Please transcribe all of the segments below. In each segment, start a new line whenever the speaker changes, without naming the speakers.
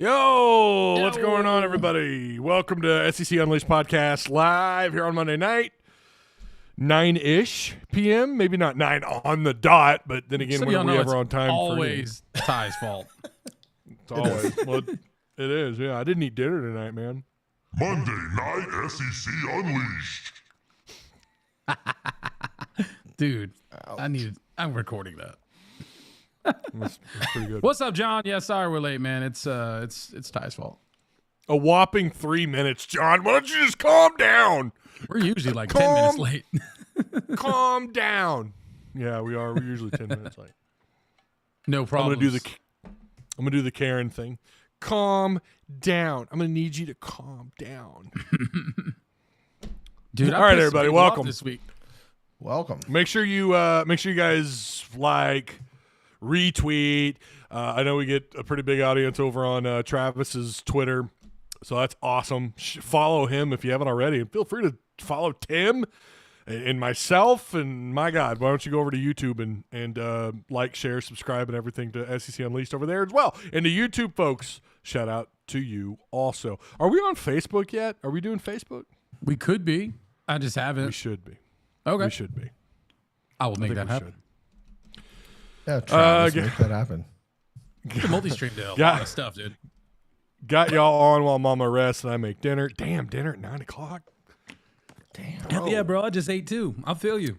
Yo, what's going on, everybody? Welcome to SEC Unleashed podcast live here on Monday night, 9-ish p.m. Maybe not 9 on the dot, but then again, whenever we ever on time.
Always Ty's fault.
It's always. Well, it is. Yeah, I didn't eat dinner tonight, man.
Monday night SEC Unleashed.
Dude, I'm recording that.
That's pretty good.
What's up, John? Yeah, sorry we're late, man. It's Ty's fault.
A whopping 3 minutes, John. Why don't you just calm down?
We're usually like 10 minutes late.
Calm down. Yeah, we are. We're usually 10 minutes late.
No problem.
I'm gonna do the Karen thing. Calm down. I'm gonna need you to calm down.
Dude,
all right, everybody, welcome
this week.
Welcome.
Make sure you guys like, retweet. I know we get a pretty big audience over on Travis's Twitter, so that's awesome. Follow him if you haven't already, and feel free to follow Tim and myself. And my God, why don't you go over to YouTube and like, share, subscribe, and everything to SEC Unleashed over there as well. And to YouTube folks, shout out to you also. Are we on Facebook yet? Are we doing Facebook?
We could be. I just haven't.
We should be.
Okay.
We should be.
I will make that happen.
Yeah, Travis, make that happen.
The multi-stream deal. A lot of stuff, dude.
Got y'all on while Mama rests and I make dinner. Damn, dinner at 9 o'clock.
Damn.
Hell yeah, bro. I just ate too. I feel you.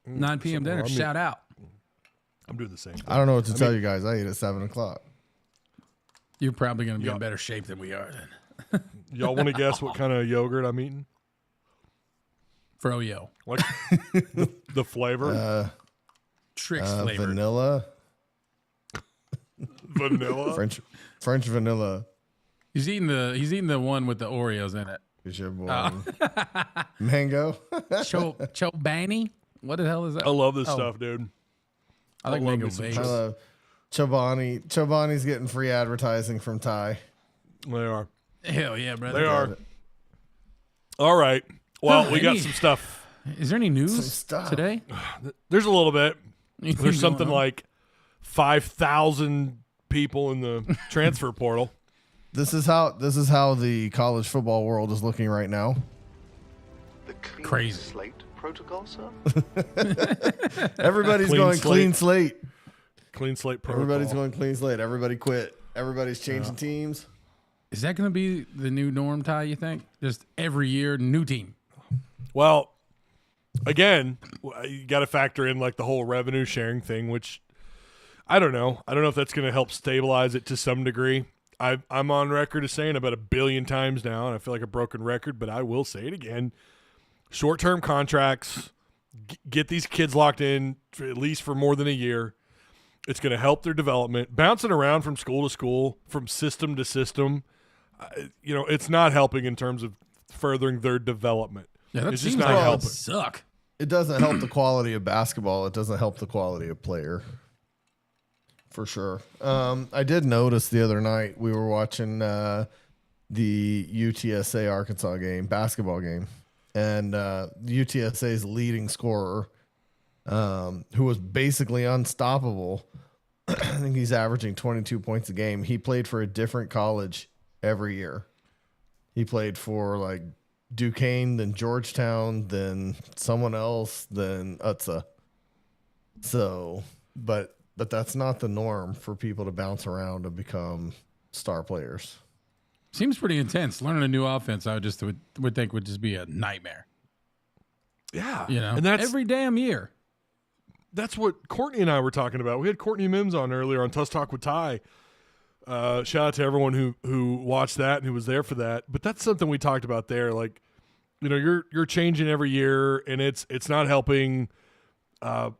9 p.m. dinner. Shout out.
I'm doing the same thing.
I don't know what to tell you guys. I ate at 7 o'clock.
You're probably going to be in better shape than we are then.
Y'all want to guess what kind of yogurt I'm eating?
Froyo.
Like the flavor?
Tricks flavor.
Vanilla.
Vanilla?
French vanilla.
He's eating the one with the Oreos in it.
Is your boy. Mango.
Chobani? What the hell is that?
I love this stuff, dude.
I like
love
mango
me some
vapes.
I love Chobani. Chobani's getting free advertising from Ty.
They are.
Hell yeah, brother.
They are. All right. Well, we got some stuff.
Is there any news today?
There's a little bit.
Anything
There's something
going on?
like 5,000 people in the transfer portal.
This is how the college football world is looking right now.
The clean
Crazy.
slate protocol, sir?
Everybody's
Clean
going
slate.
clean slate.
Clean slate protocol.
Everybody's going clean slate. Everybody quit. Everybody's changing teams.
Is that going to be the new norm, Ty, you think? Just every year, new team.
Well, again, you got to factor in like the whole revenue sharing thing, which I don't know. I don't know if that's going to help stabilize it to some degree. I'm on record as saying about 1 billion times now, and I feel like a broken record, but I will say it again. Short-term contracts, get these kids locked in at least for more than a year. It's going to help their development. Bouncing around from school to school, from system to system, it's not helping in terms of furthering their development.
Yeah, that
It's
seems
just not
like it would
helping.
suck.
It doesn't help the quality of basketball. It doesn't help the quality of player. For sure. I did notice the other night we were watching the UTSA Arkansas game, basketball game, and UTSA's leading scorer, who was basically unstoppable. I think he's averaging 22 points a game. He played for a different college every year. He played for like Duquesne, then Georgetown, then someone else, then UTSA. So, but that's not the norm for people to bounce around and become star players.
Seems pretty intense. Learning a new offense, I would think would just be a nightmare.
Yeah.
And that's every damn year.
That's what Courtney and I were talking about. We had Courtney Mims on earlier on Tuss Talk with Ty. Shout out to everyone who watched that and who was there for that. But that's something we talked about there. Like, you're changing every year, and it's not helping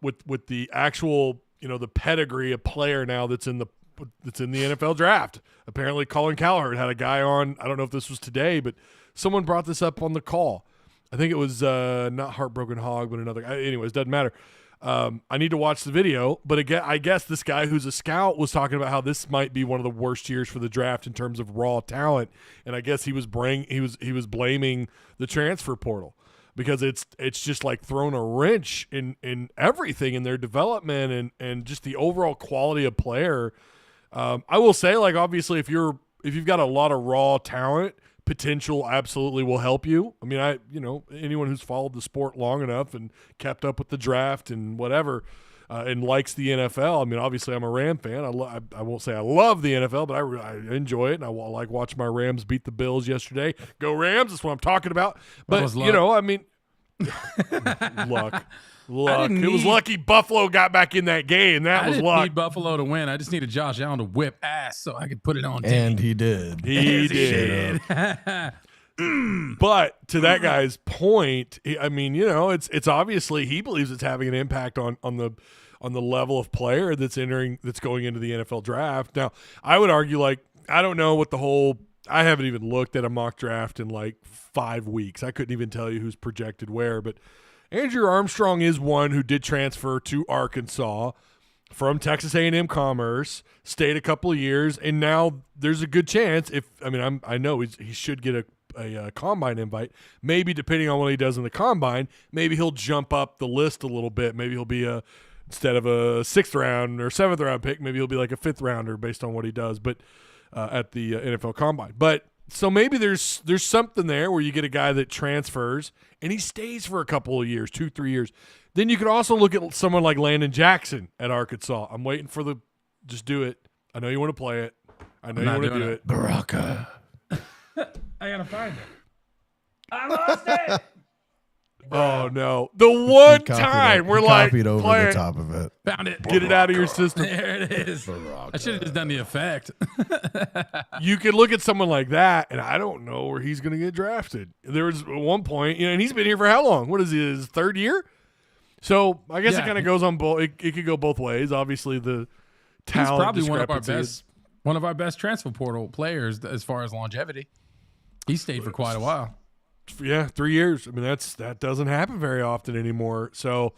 with the actual the pedigree of player now that's in the NFL draft. Apparently, Colin Cowherd had a guy on. I don't know if this was today, but someone brought this up on the call. I think it was not Heartbroken Hog, but another. Anyways, doesn't matter. I need to watch the video, but again, I guess this guy who's a scout was talking about how this might be one of the worst years for the draft in terms of raw talent, and I guess he was blaming the transfer portal because it's just like thrown a wrench in everything in their development and just the overall quality of player. I will say, like, obviously, if you're a lot of raw talent, potential absolutely will help you. I mean, anyone who's followed the sport long enough and kept up with the draft and whatever, and likes the NFL. I mean, obviously, I'm a Ram fan. I won't say I love the NFL, but I enjoy it, and I like watching my Rams beat the Bills yesterday. Go Rams! That's what I'm talking about. But I mean, luck. It was lucky Buffalo got back in that game. That was luck.
I didn't need Buffalo to win. I just needed Josh Allen to whip ass so I could put it on tape.
And he did.
He did. But to that guy's point, I mean, it's obviously he believes it's having an impact on the level of player that's going into the NFL draft. Now, I would argue, I don't know what I haven't even looked at a mock draft in 5 weeks. I couldn't even tell you who's projected where, but Andrew Armstrong is one who did transfer to Arkansas from Texas A&M Commerce, stayed a couple of years, and now there's a good chance I know he should get a combine invite. Maybe depending on what he does in the combine, maybe he'll jump up the list a little bit. Maybe he'll be instead of a 6th round or 7th round pick, maybe he'll be like a 5th rounder based on what he does. But at the NFL combine, but. So maybe there's something there where you get a guy that transfers and he stays for a couple of years, 2-3 years. Then you could also look at someone like Landon Jackson at Arkansas. I'm waiting for just do it. I know you want to play it. I know you want to do it.
Baraka.
I got to find it. I lost it.
Oh, no. The one time we're
copied over
play
the top of it.
Found it.
Get it out of your system.
There it is. I should have just done the effect.
You could look at someone like that, and I don't know where he's going to get drafted. There was at one point, and he's been here for how long? What is his 3rd year? So I guess it kind of goes on both. It could go both ways. Obviously, the talent.
He's probably one of our best transfer portal players as far as longevity. He stayed for quite a while.
Yeah, 3 years. I mean, that doesn't happen very often anymore. So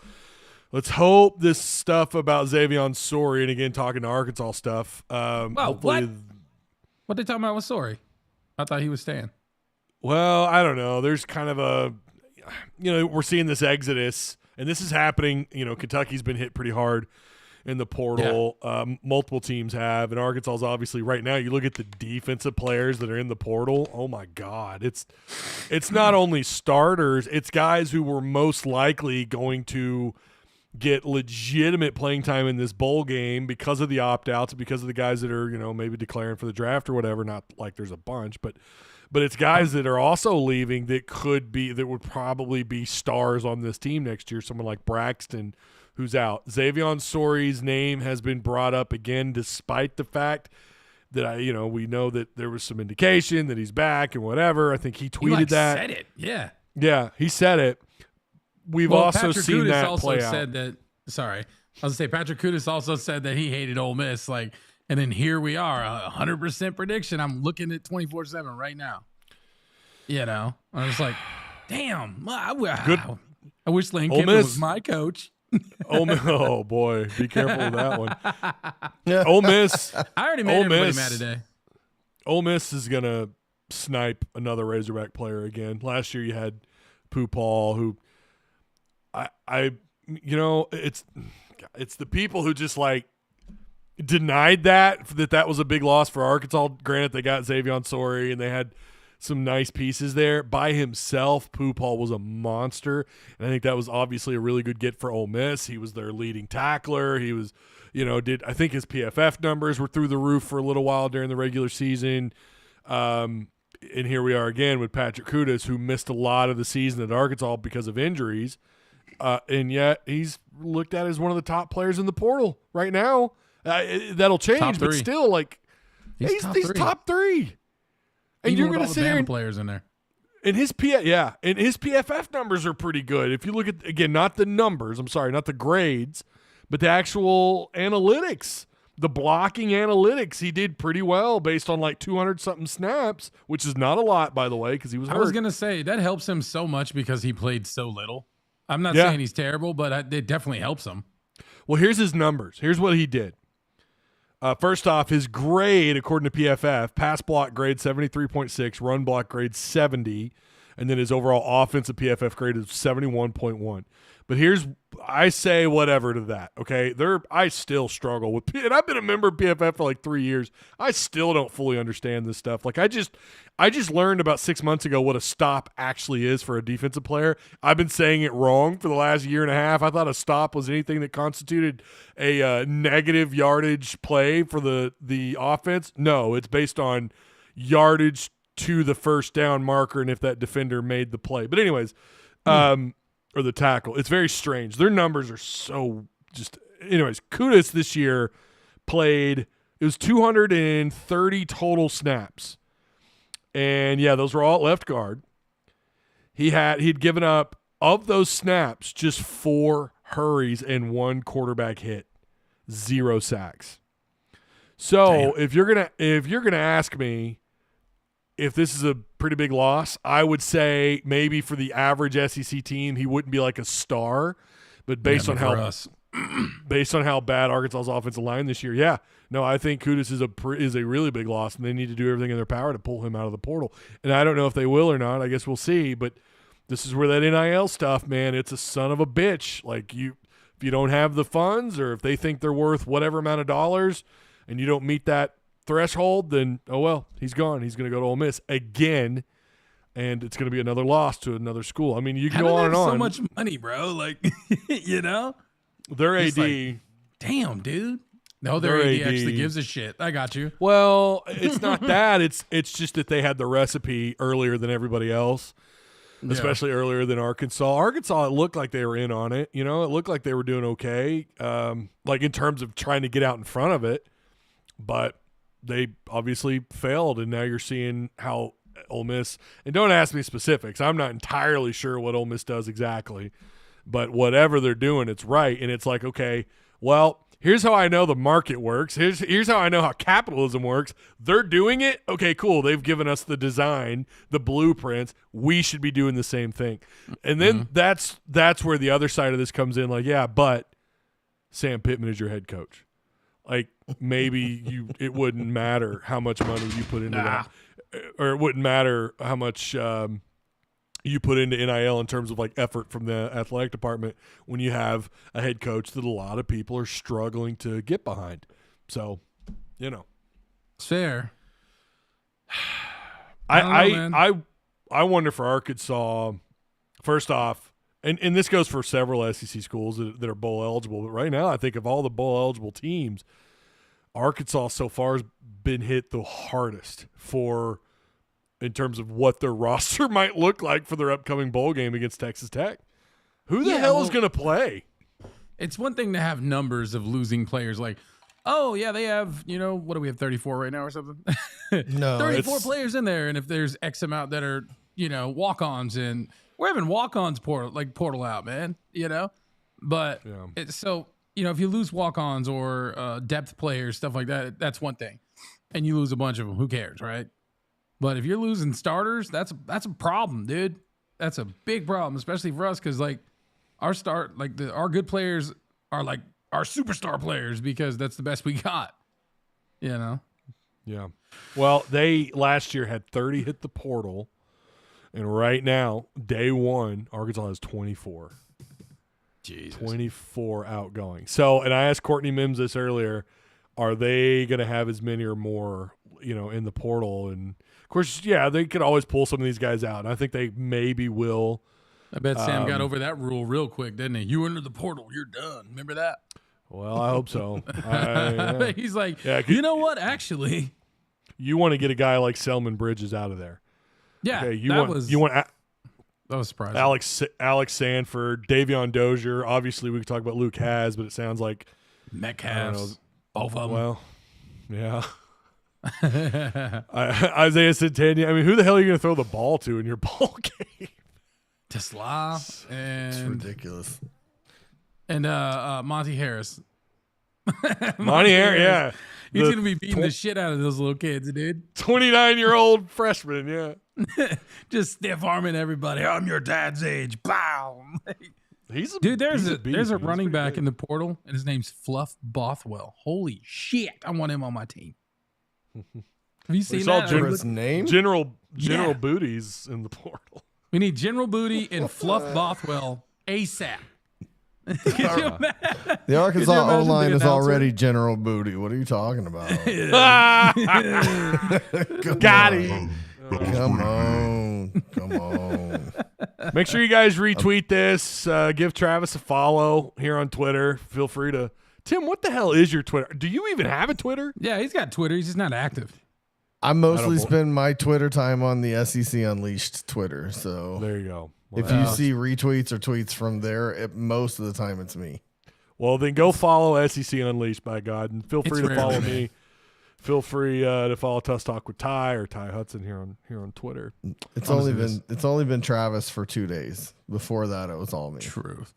let's hope this stuff about Xavier Sorry, and again, talking to Arkansas stuff. Hopefully,
what they talking about with Sorry? I thought he was staying.
Well, I don't know. There's kind of we're seeing this exodus, and this is happening. Kentucky's been hit pretty hard in the portal. Yeah. Multiple teams have, and Arkansas is obviously right now. You look at the defensive players that are in the portal. Oh my God, it's not only starters; it's guys who were most likely going to get legitimate playing time in this bowl game because of the opt-outs, because of the guys that are maybe declaring for the draft or whatever. Not like there's a bunch, but it's guys that are also leaving that would probably be stars on this team next year. Someone like Braxton, who's out. Xavier Sorry's name has been brought up again, despite the fact that we know that there was some indication that he's back and whatever. I think he tweeted that.
Said it. Yeah.
Yeah, he said it. We've also
Patrick
seen
Kudus
that
also
play
said
out.
That. Sorry, I was gonna say Patrick Kudus also said that he hated Ole Miss. And then here we are, 100% prediction. I'm looking at 24/7 right now. I was like, damn. I wish Lane Kiffin was my coach.
Oh boy, be careful with that one. Ole Miss.
I already made everybody mad today.
Ole Miss is gonna snipe another Razorback player again. Last year you had Pooh Paul, who it's the people who just denied that was a big loss for Arkansas. Granted, they got Xavier Sorry and they had some nice pieces there. By himself, Pooh Paul was a monster, and I think that was obviously a really good get for Ole Miss. He was their leading tackler. He was, I think his PFF numbers were through the roof for a little while during the regular season. And here we are again with Patrick Kudus, who missed a lot of the season at Arkansas because of injuries, and yet he's looked at as one of the top players in the portal right now. That'll change, but still, he's top three. And you're going to sit here
players in there.
And his PFF numbers are pretty good. If you look at, again, not the numbers, I'm sorry, not the grades, but the actual analytics, the blocking analytics, he did pretty well based on 200-something snaps, which is not a lot, by the way, because he was hurt.
I was going to say, that helps him so much because he played so little. I'm not saying he's terrible, but it definitely helps him.
Well, here's his numbers. Here's what he did. First off, his grade, according to PFF, pass block grade 73.6, run block grade 70, and then his overall offensive PFF grade is 71.1. But I say whatever to that. Okay, I still struggle with, and I've been a member of PFF for like 3 years. I still don't fully understand this stuff. Like I just learned about 6 months ago what a stop actually is for a defensive player. I've been saying it wrong for the last year and a half. I thought a stop was anything that constituted a negative yardage play for the offense. No, it's based on yardage to the first down marker and if that defender made the play. But anyways, or the tackle. It's very strange. Their numbers are so just – anyways, Kudus this year played – it was 230 total snaps. And, yeah, those were all at left guard. He'd given up, of those snaps, just 4 hurries and 1 quarterback hit. 0 sacks. So if you're gonna ask me if this is a pretty big loss, I would say maybe for the average SEC team, he wouldn't be like a star, but based on how bad Arkansas's offensive line this year, yeah, no, I think Kudus is a really big loss, and they need to do everything in their power to pull him out of the portal. And I don't know if they will or not. I guess we'll see. But this is where that NIL stuff, man, it's a son of a bitch. Like if you don't have the funds, or if they think they're worth whatever amount of dollars, and you don't meet that threshold, then oh well, he's gone. He's going to go to Ole Miss again, and it's going to be another loss to another school. I mean, you can go on and on.
So much money, bro. Like, you know,
their AD.
Like, damn, dude. No, their AD actually gives a shit. I got you.
Well, it's not that. It's just that they had the recipe earlier than everybody else, especially earlier than Arkansas. Arkansas, it looked like they were in on it. You know, it looked like they were doing okay, like in terms of trying to get out in front of it. But they obviously failed, and now you're seeing how Ole Miss – and don't ask me specifics. I'm not entirely sure what Ole Miss does exactly. But whatever they're doing, it's right. And it's like, okay, well, here's how I know the market works. Here's how I know how capitalism works. They're doing it. Okay, cool. They've given us the design, the blueprints. We should be doing the same thing. And then that's where the other side of this comes in. Like, yeah, but Sam Pittman is your head coach. Like, maybe it wouldn't matter how much money you put into that, or it wouldn't matter how much you put into NIL in terms of like effort from the athletic department when you have a head coach that a lot of people are struggling to get behind. So, you know,
it's fair.
I wonder for Arkansas, first off, and this goes for several SEC schools that are bowl eligible, but right now I think of all the bowl eligible teams, Arkansas so far has been hit the hardest in terms of what their roster might look like for their upcoming bowl game against Texas Tech. Who the hell is going to play?
It's one thing to have numbers of losing players like, oh, yeah, they have, you know, what do we have, 34 right now or something?
No.
34 players in there, and if there's X amount that are, you know, walk-ons, and we're having walk-ons portal out, man, you know? But so, you know, if you lose walk-ons or depth players, stuff like that, that's one thing. And you lose a bunch of them, who cares, right? But if you're losing starters, that's a problem, dude. That's a big problem, especially for us, because like our good players are like our superstar players because that's the best we got. You know?
Yeah. Well, they last year had 30 hit the portal, and right now, day one, Arkansas has 24.
Jesus.
24 outgoing. So, and I asked Courtney Mims this earlier, are they going to have as many or more, you know, in the portal? And of course, yeah, they could always pull some of these guys out. And I think they maybe will.
I bet Sam got over that rule real quick, didn't he? You enter the portal, you're done. Remember that?
Well, I hope so.
He's like, you know what? Actually,
you want to get a guy like Selman Bridges out of there.
Yeah,
okay,
that was surprising.
Alex Sanford, Davion Dozier. Obviously, we could talk about Luke Has, but it sounds like
Metcalf's. Both of them.
Well, yeah. Isaiah Centennial. I mean, who the hell are you going to throw the ball to in your ball game?
Tesla
It's
and
ridiculous.
And Monty Harris.
Monty Harris, yeah.
He's going to be beating the shit out of those little kids, dude.
29-year-old freshman, yeah.
Just stiff arming everybody. I'm your dad's age. Bow. There's a running back in the portal, and his name's Fluff Bothwell. Holy shit. I want him on my team. Have you seen that?
His name?
General Booties in the portal.
We need General Booty and Fluff Bothwell ASAP. Could you imagine?
The
Could you
Arkansas
imagine
O-line
the
is
announcer?
already General Booty. What are you talking about?
Got him.
Come on.
Make sure you guys retweet this. Give Travis a follow here on Twitter. Feel free to. Tim, what the hell is your Twitter? Do you even have a Twitter?
Yeah, he's got Twitter. He's just not active.
I mostly spend my Twitter time on the SEC Unleashed Twitter. So
There you go.
if you see retweets or tweets from there, most of the time it's me.
Well, then go follow SEC Unleashed, by God, and feel free
It's
to
rare,
follow
man.
me. Feel free to follow Tuss Talk with Ty or Ty Hudson here on Twitter.
It's
Honestly,
only been Travis for 2 days. Before that, it was all me.
Truth.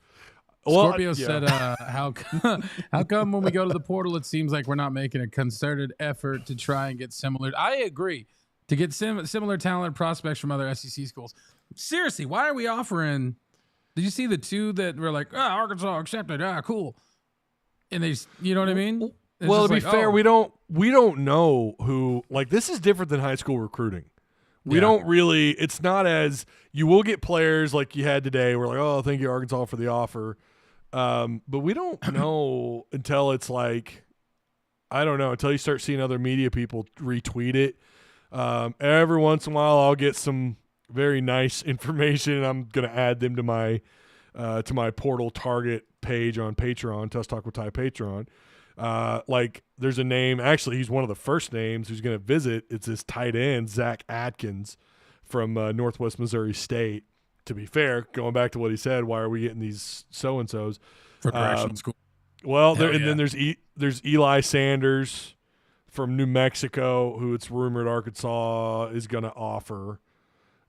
Well,
Scorpio said, how come when we go to the portal, it seems like we're not making a concerted effort to try and get similar? I agree. To get similar talent prospects from other SEC schools. Seriously, why are we offering? Did you see the two that were like, Arkansas accepted, cool, and they, you know what I mean? It's
well,
just
to be
like,
fair, we don't know who. Like, this is different than high school recruiting. We don't really. It's not as you will get players like you had today. We're like, oh, thank you, Arkansas, for the offer. But we don't know until it's like, I don't know, until you start seeing other media people retweet it. Every once in a while, I'll get some very nice information, and I'm going to add them to my portal target page on Patreon, Tuss Talk with Ty Patreon. Like, there's a name, actually, he's one of the first names who's going to visit. It's this tight end, Zach Atkins from Northwest Missouri State. To be fair, going back to what he said, why are we getting these so-and-sos?
for correctional school.
Well,
Hell
and
yeah.
then there's Eli Sanders from New Mexico, who it's rumored Arkansas is going to offer.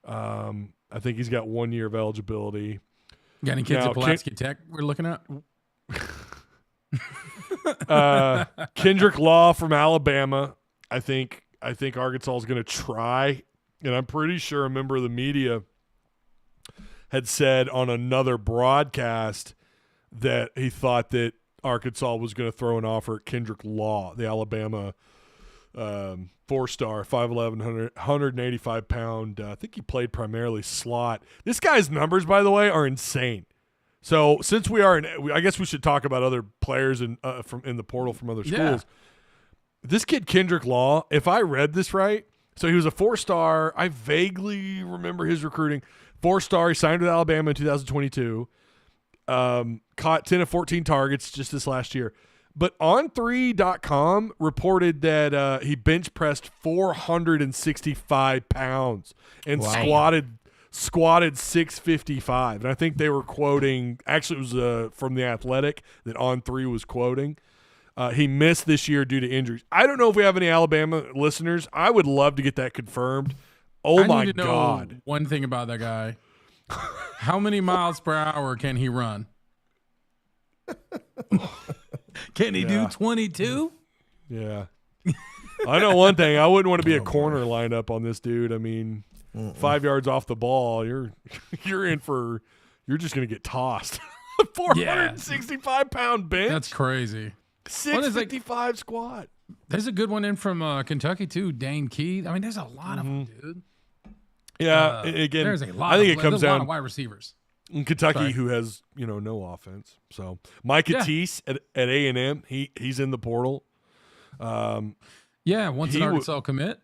I think he's got 1 year of eligibility.
Got any kids
Now,
at Pulaski Tech we're looking at?
Kendrick Law from Alabama. I think Arkansas is going to try, and I'm pretty sure a member of the media had said on another broadcast that he thought that Arkansas was going to throw an offer at Kendrick Law, the Alabama 4-star, 5'11", 185-pound. I think he played primarily slot. This guy's numbers, by the way, are insane. So since we are I guess we should talk about other players in the portal from other schools.
Yeah.
This kid Kendrick Law, if I read this right, so he was a 4-star. I vaguely remember his recruiting. 4-star. He signed with Alabama in 2022. Caught 10 of 14 targets just this last year. But On3.com reported that he bench pressed 465 pounds and squatted 655. And I think they were quoting, actually it was from The Athletic that On3 was quoting. He missed this year due to injuries. I don't know if we have any Alabama listeners. I would love to get that confirmed. Oh,
I
my
need to know
God.
one thing about that guy. How many miles per hour can he run? Can he do 22?
Yeah. I know one thing. I wouldn't want to be a corner lineup on this dude. I mean, 5 yards off the ball, you're just going to get tossed. 465-pound bench.
That's crazy.
655 squat.
There's a good one in from Kentucky too, Dane Key. I mean, there's a lot of them, dude.
Yeah, again,
There's a lot.
I think
of,
it comes
there's a lot
down
of wide receivers.
in Kentucky,
Sorry.
who has no offense. So Mike Attis at A&M, he's in the portal.
Yeah, once an Arkansas commit.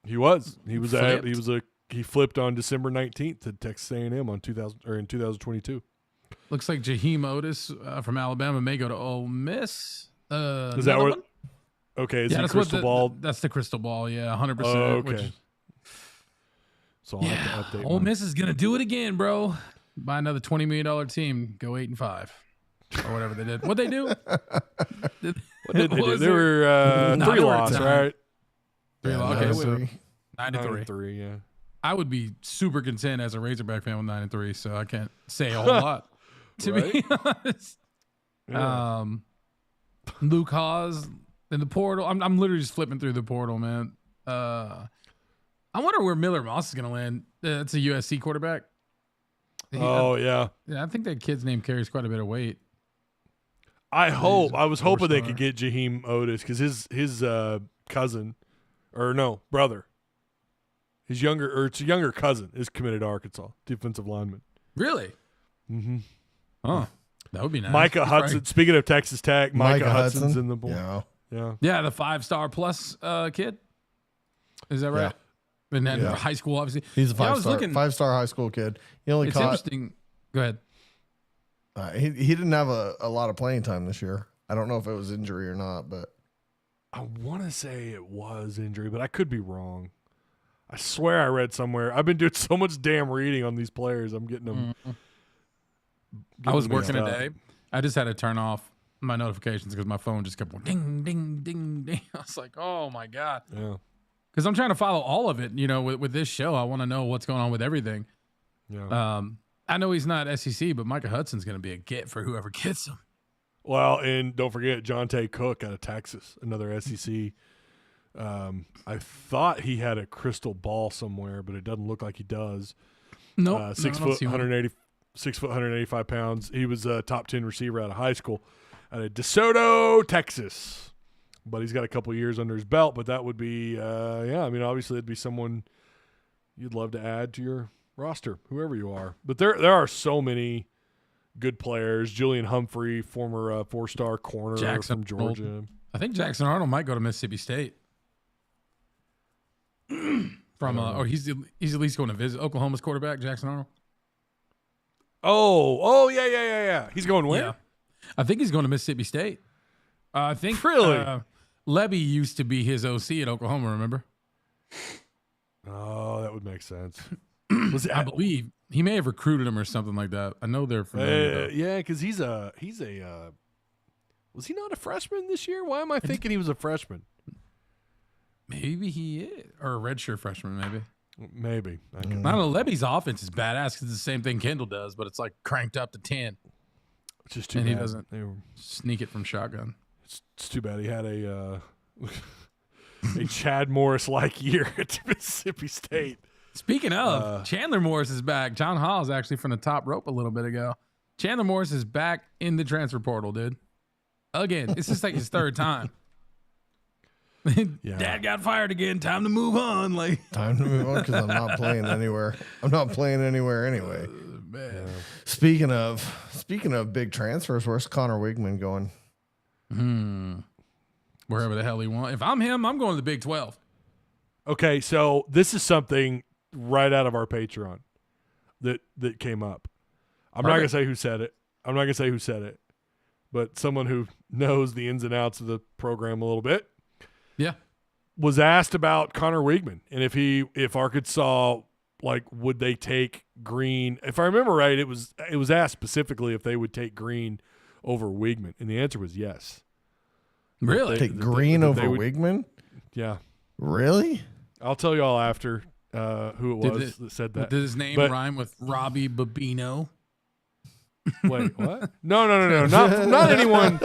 He was
Flipped.
he flipped on December 19th to Texas A&M in 2022.
Looks like Jaheim Otis from Alabama may go to Ole Miss.
Is that what? Okay, is he
that's
crystal ball?
That's the crystal ball. Yeah, 100%.
Oh, okay. So I'll have to update.
Ole
mine.
Miss is gonna do it again, bro. Buy another $20 million team. Go 8-5, or whatever they did. What they do?
What did they do?
was
They
it?
were
No,
3
they were
loss,
10.
right?
3
Yeah,
okay,
no,
wait, 9-3.
3, yeah.
I would be super content as a Razorback fan with 9-3, so I can't say a whole lot. To be honest,
Yeah.
Luke Haas in the portal. I'm literally just flipping through the portal, man. I wonder where Miller Moss is gonna land. That's a USC quarterback.
Yeah.
Yeah, I think that kid's name carries quite a bit of weight.
I was hoping they
four-star.
could get Jaheim Otis because his cousin, or no, brother. His it's a younger cousin is committed to Arkansas, defensive lineman.
Really?
Mm-hmm.
Oh, that would be nice.
Micah
He's
Hudson.
probably-
Speaking of Texas Tech, Micah Hudson's in the bowl.
Yeah.
Yeah.
Yeah, the 5-star plus kid. Is that right? And then
Yeah.
high school, obviously.
He's a
Yeah, I was
5-star,
looking-
5-star high school kid. He only
It's
caught.
interesting. Go ahead.
He didn't have a lot of playing time this year. I don't know if it was injury or not, but
I want to say it was injury, but I could be wrong. I swear I read somewhere. I've been doing so much damn reading on these players. I'm getting them.
I was
getting
working
mixed up.
today. I just had to turn off my notifications because my phone just kept going ding, ding, ding, ding. I was like, oh my God.
Yeah.
Because I'm trying to follow all of it. You know, with this show, I want to know what's going on with everything.
Yeah.
I know he's not SEC, but Micah Hudson's going to be a get for whoever gets him.
Well, and don't forget Jonte Cook out of Texas, another SEC. I thought he had a crystal ball somewhere, but it doesn't look like he does.
No,
6 foot, 185 pounds. He was a top 10 receiver out of high school out of DeSoto, Texas. But he's got a couple years under his belt. But that would be, I mean, obviously it'd be someone you'd love to add to your roster, whoever you are. But there are so many good players. Julian Humphrey, former 4-star corner
Jackson
from Georgia.
I think Jackson Arnold might go to Mississippi State. Or he's at least going to visit Oklahoma's quarterback, Jackson Arnold.
Oh, yeah. He's going where?
Yeah. I think he's going to Mississippi State. I think
Really?
Levy used to be his OC at Oklahoma, remember?
Oh, that would make sense. Was it,
I believe he may have recruited him or something like that. I know they're familiar. with
yeah, because he's a was he not a freshman this year? Why am I thinking he was a freshman?
Maybe he is. Or a redshirt freshman, maybe.
Maybe.
I don't know. Levy's offense is badass because it's the same thing Kendall does, but it's like cranked up to 10.
It's just too
And
bad.
he doesn't
They
sneak it from shotgun.
it's too bad he had a Chad Morris like year at Mississippi State.
Speaking of, Chandler Morris is back. John Hall is actually from the top rope a little bit ago. Chandler Morris is back in the transfer portal, dude. Again, it's just like his third time.
Yeah.
Dad got fired again. Time to move on. Like,
time to move on because I'm not playing anywhere. I'm not playing anywhere anyway.
man.
Speaking of big transfers, where's Connor Wigman going?
Wherever the hell he wants. If I'm him, I'm going to the Big 12.
Okay, so this is something right out of our Patreon that came up. I'm not gonna say who said it. But someone who knows the ins and outs of the program a little bit.
Yeah.
Was asked about Connor Wigman and if Arkansas, like, would they take Green? If I remember right, it was asked specifically if they would take Green over Wigman, and the answer was yes.
Really?
Take Green over Wigman?
Yeah,
Really?
I'll tell you all after who it was that said that.
Did his name rhyme with Robbie Babino?
Wait, what? No, not anyone.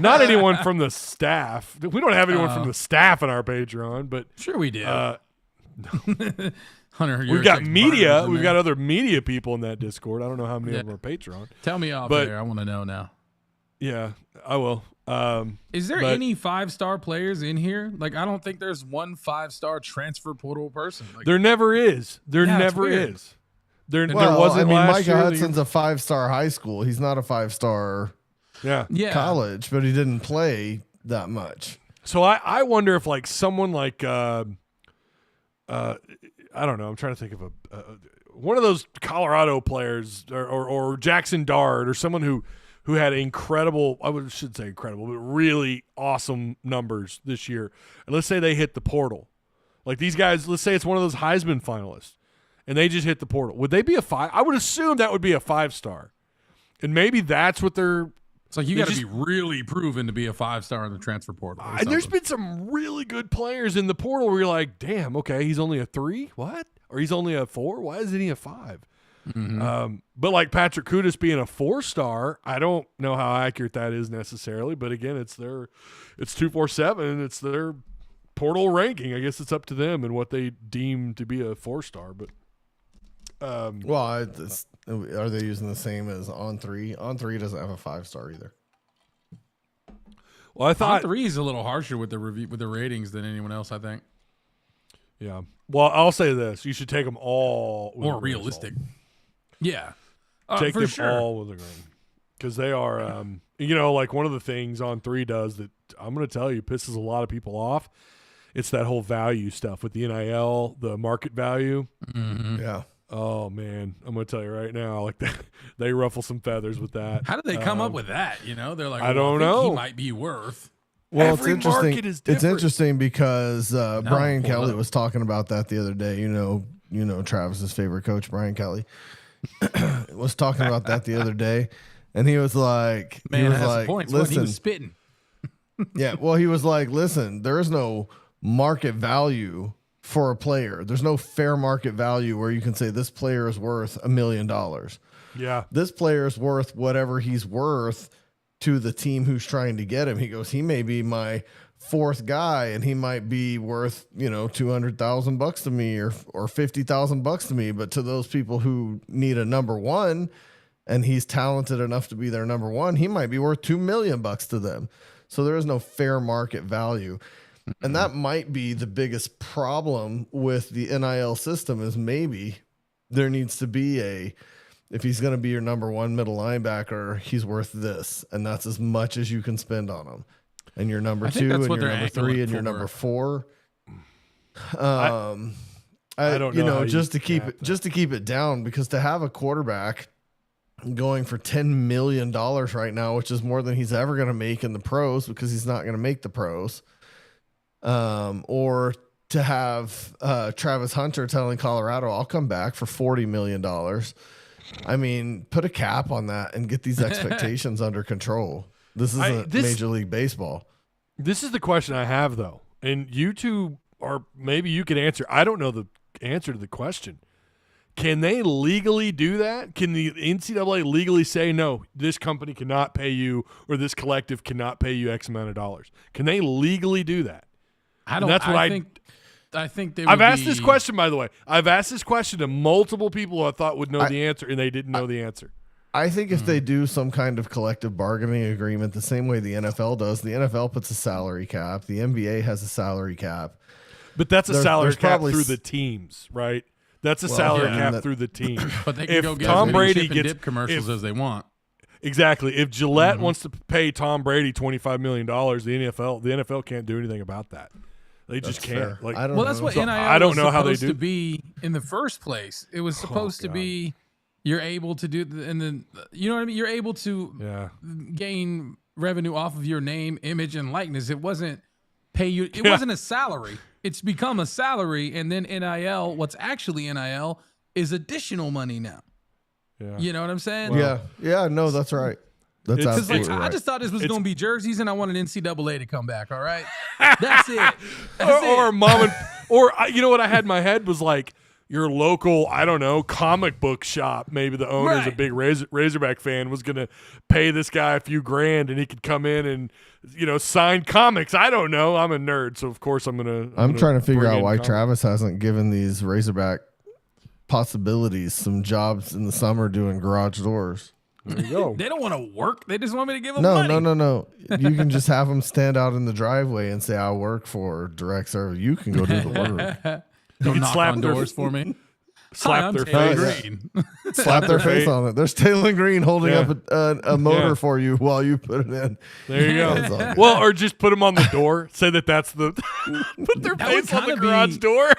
Not anyone from the staff. We don't have anyone from the staff in our Patreon, but
Sure we did. Hunter,
we've got media. We've got other media people in that Discord. I don't know how many of them are Patreon.
Tell me off
but-
there. I want to know now.
Yeah, I will.
Is there
but-
any 5-star players in here? Like, I don't think there's one 5-star transfer portal person. Like,
There never is. There
Yeah, it's
never
weird.
is. There
Well,
wasn't
I mean,
last
Micah
year.
Hudson's a 5-star high school. He's not a 5-star
Yeah.
college, but he didn't play that much.
So I wonder if, like, someone like I don't know. I'm trying to think of one of those Colorado players or Jackson Dart or someone who had incredible, should say incredible, but really awesome numbers this year. And let's say they hit the portal. Like these guys, let's say it's one of those Heisman finalists and they just hit the portal. Would they be a 5? I would assume that would be a 5-star. And maybe that's what they're
It's like you got to be really proven to be a 5-star in the transfer portal. or
and there's
something.
been some really good players in the portal where you're like, damn, okay, he's only a 3? What? Or he's only a 4? Why isn't he a 5? But like Patrick Kudus being a 4-star, I don't know how accurate that is necessarily. But again, it's 247. It's their portal ranking. I guess it's up to them and what they deem to be a 4-star. But
Well, are they using the same as On3? On3 doesn't have a 5-star either.
well, I thought
3 is a little harsher with the review with the ratings than anyone else, I think.
Yeah. Well, I'll say this: you should take them all with a
More
grain of
realistic.
salt.
Yeah.
Take
for
them
sure.
all with a grain, because they are, like one of the things on 3 does that I'm going to tell you pisses a lot of people off. It's that whole value stuff with the NIL, the market value.
Mhm.
Yeah.
Oh man, I'm going to tell you right now, like they ruffle some feathers with that.
How did they come up with that? You know, they're like,
I
well,
don't
think
know.
He might be worth.
Well,
Every
it's interesting.
market is
It's
different.
interesting because Brian
pull it
Kelly
up.
was talking about that the other day. You know Travis's favorite coach, Brian Kelly, was talking about that the other day, and he was like,
Man,
he was
has
like,
points. What, he
listen,
was spitting.
yeah. Well, he was like, listen, there is no market value for a player. There's no fair market value where you can say this player is worth $1 million.
Yeah.
This player is worth whatever he's worth to the team who's trying to get him. He goes, he may be my 4th guy and he might be worth, $200,000 to me or $50,000 to me. But to those people who need a number 1 and he's talented enough to be their number 1, he might be worth $2 million to them. So there is no fair market value. And that might be the biggest problem with the NIL system is maybe there needs to be if he's going to be your number 1 middle linebacker, he's worth this. And that's as much as you can spend on him. And your number
I think
2
that's
and
what
your
they're
number 3
angling
and your
for.
number 4.
I don't know how
just to
you
keep
cap
it,
that.
just to keep it down, because to have a quarterback going for $10 million right now, which is more than he's ever going to make in the pros because he's not going to make the pros. Or to have Travis Hunter telling Colorado, I'll come back for $40 million. I mean, put a cap on that and get these expectations under control. This isn't Major League Baseball.
This is the question I have, though. And you two maybe you could answer. I don't know the answer to the question. Can they legally do that? Can the NCAA legally say, no, this company cannot pay you or this collective cannot pay you X amount of dollars? Can they legally do that?
I don't.
That's what
I think they.
I've asked this question, by the way. I've asked this question to multiple people who I thought would know the answer, and they didn't know the answer.
I think if they do some kind of collective bargaining agreement the same way the NFL does, the NFL puts a salary cap. The NBA has a salary cap.
But that's a salary
there's
cap
probably
through the teams, right? That's a salary
yeah,
cap
that-
through the team.
But they can
if
go get
Tom
as many
Brady
chip and
gets
dip commercials as they want.
Exactly. If Gillette wants to pay Tom Brady $25 million, the NFL can't do anything about that. They just can't.
fair.
Like,
I don't
Well, that's
know.
what
So,
NIL
I don't
was
know how they
supposed
do.
to be in the first place. It was supposed to
God.
be you're able to do, and then you know what I mean. You're able to
yeah.
gain revenue off of your name, image, and likeness. It wasn't pay you. It wasn't a salary. It's become a salary, and then NIL. What's actually NIL is additional money now.
Yeah.
You know what I'm saying?
Yeah, no, that's right. That's
It's-
Because
absolutely
like
right.
I just thought this was
It's-
going to be jerseys, and I wanted NCAA to come back. All right, that's it.
Or mom and you know what I had in my head was like your local, I don't know, comic book shop. Maybe the owner's a
Right.
big Razorback fan, was going to pay this guy a few grand and he could come in and sign comics. I don't know. I'm a nerd, so of course I'm
trying to figure
bring
out
in
why
comics.
Travis hasn't given these Razorback possibilities some jobs in the summer doing garage doors.
There you go.
They don't want to work. They just want me to give them
No,
money.
no. You can just have them stand out in the driveway and say, I work for direct service. You can go do the work.
Go
can
knock
slap
on
their-
doors for me.
Slap
Hi, I'm
their
Taylor
face.
Green.
Slap their face on it. There's Taylor Green holding
Yeah.
up a motor
Yeah.
for you while you put it in.
There you
That's all
go.
good.
Well, or just put them on the door. Say that's the put their
That would
face on the
kinda
garage
be-
door.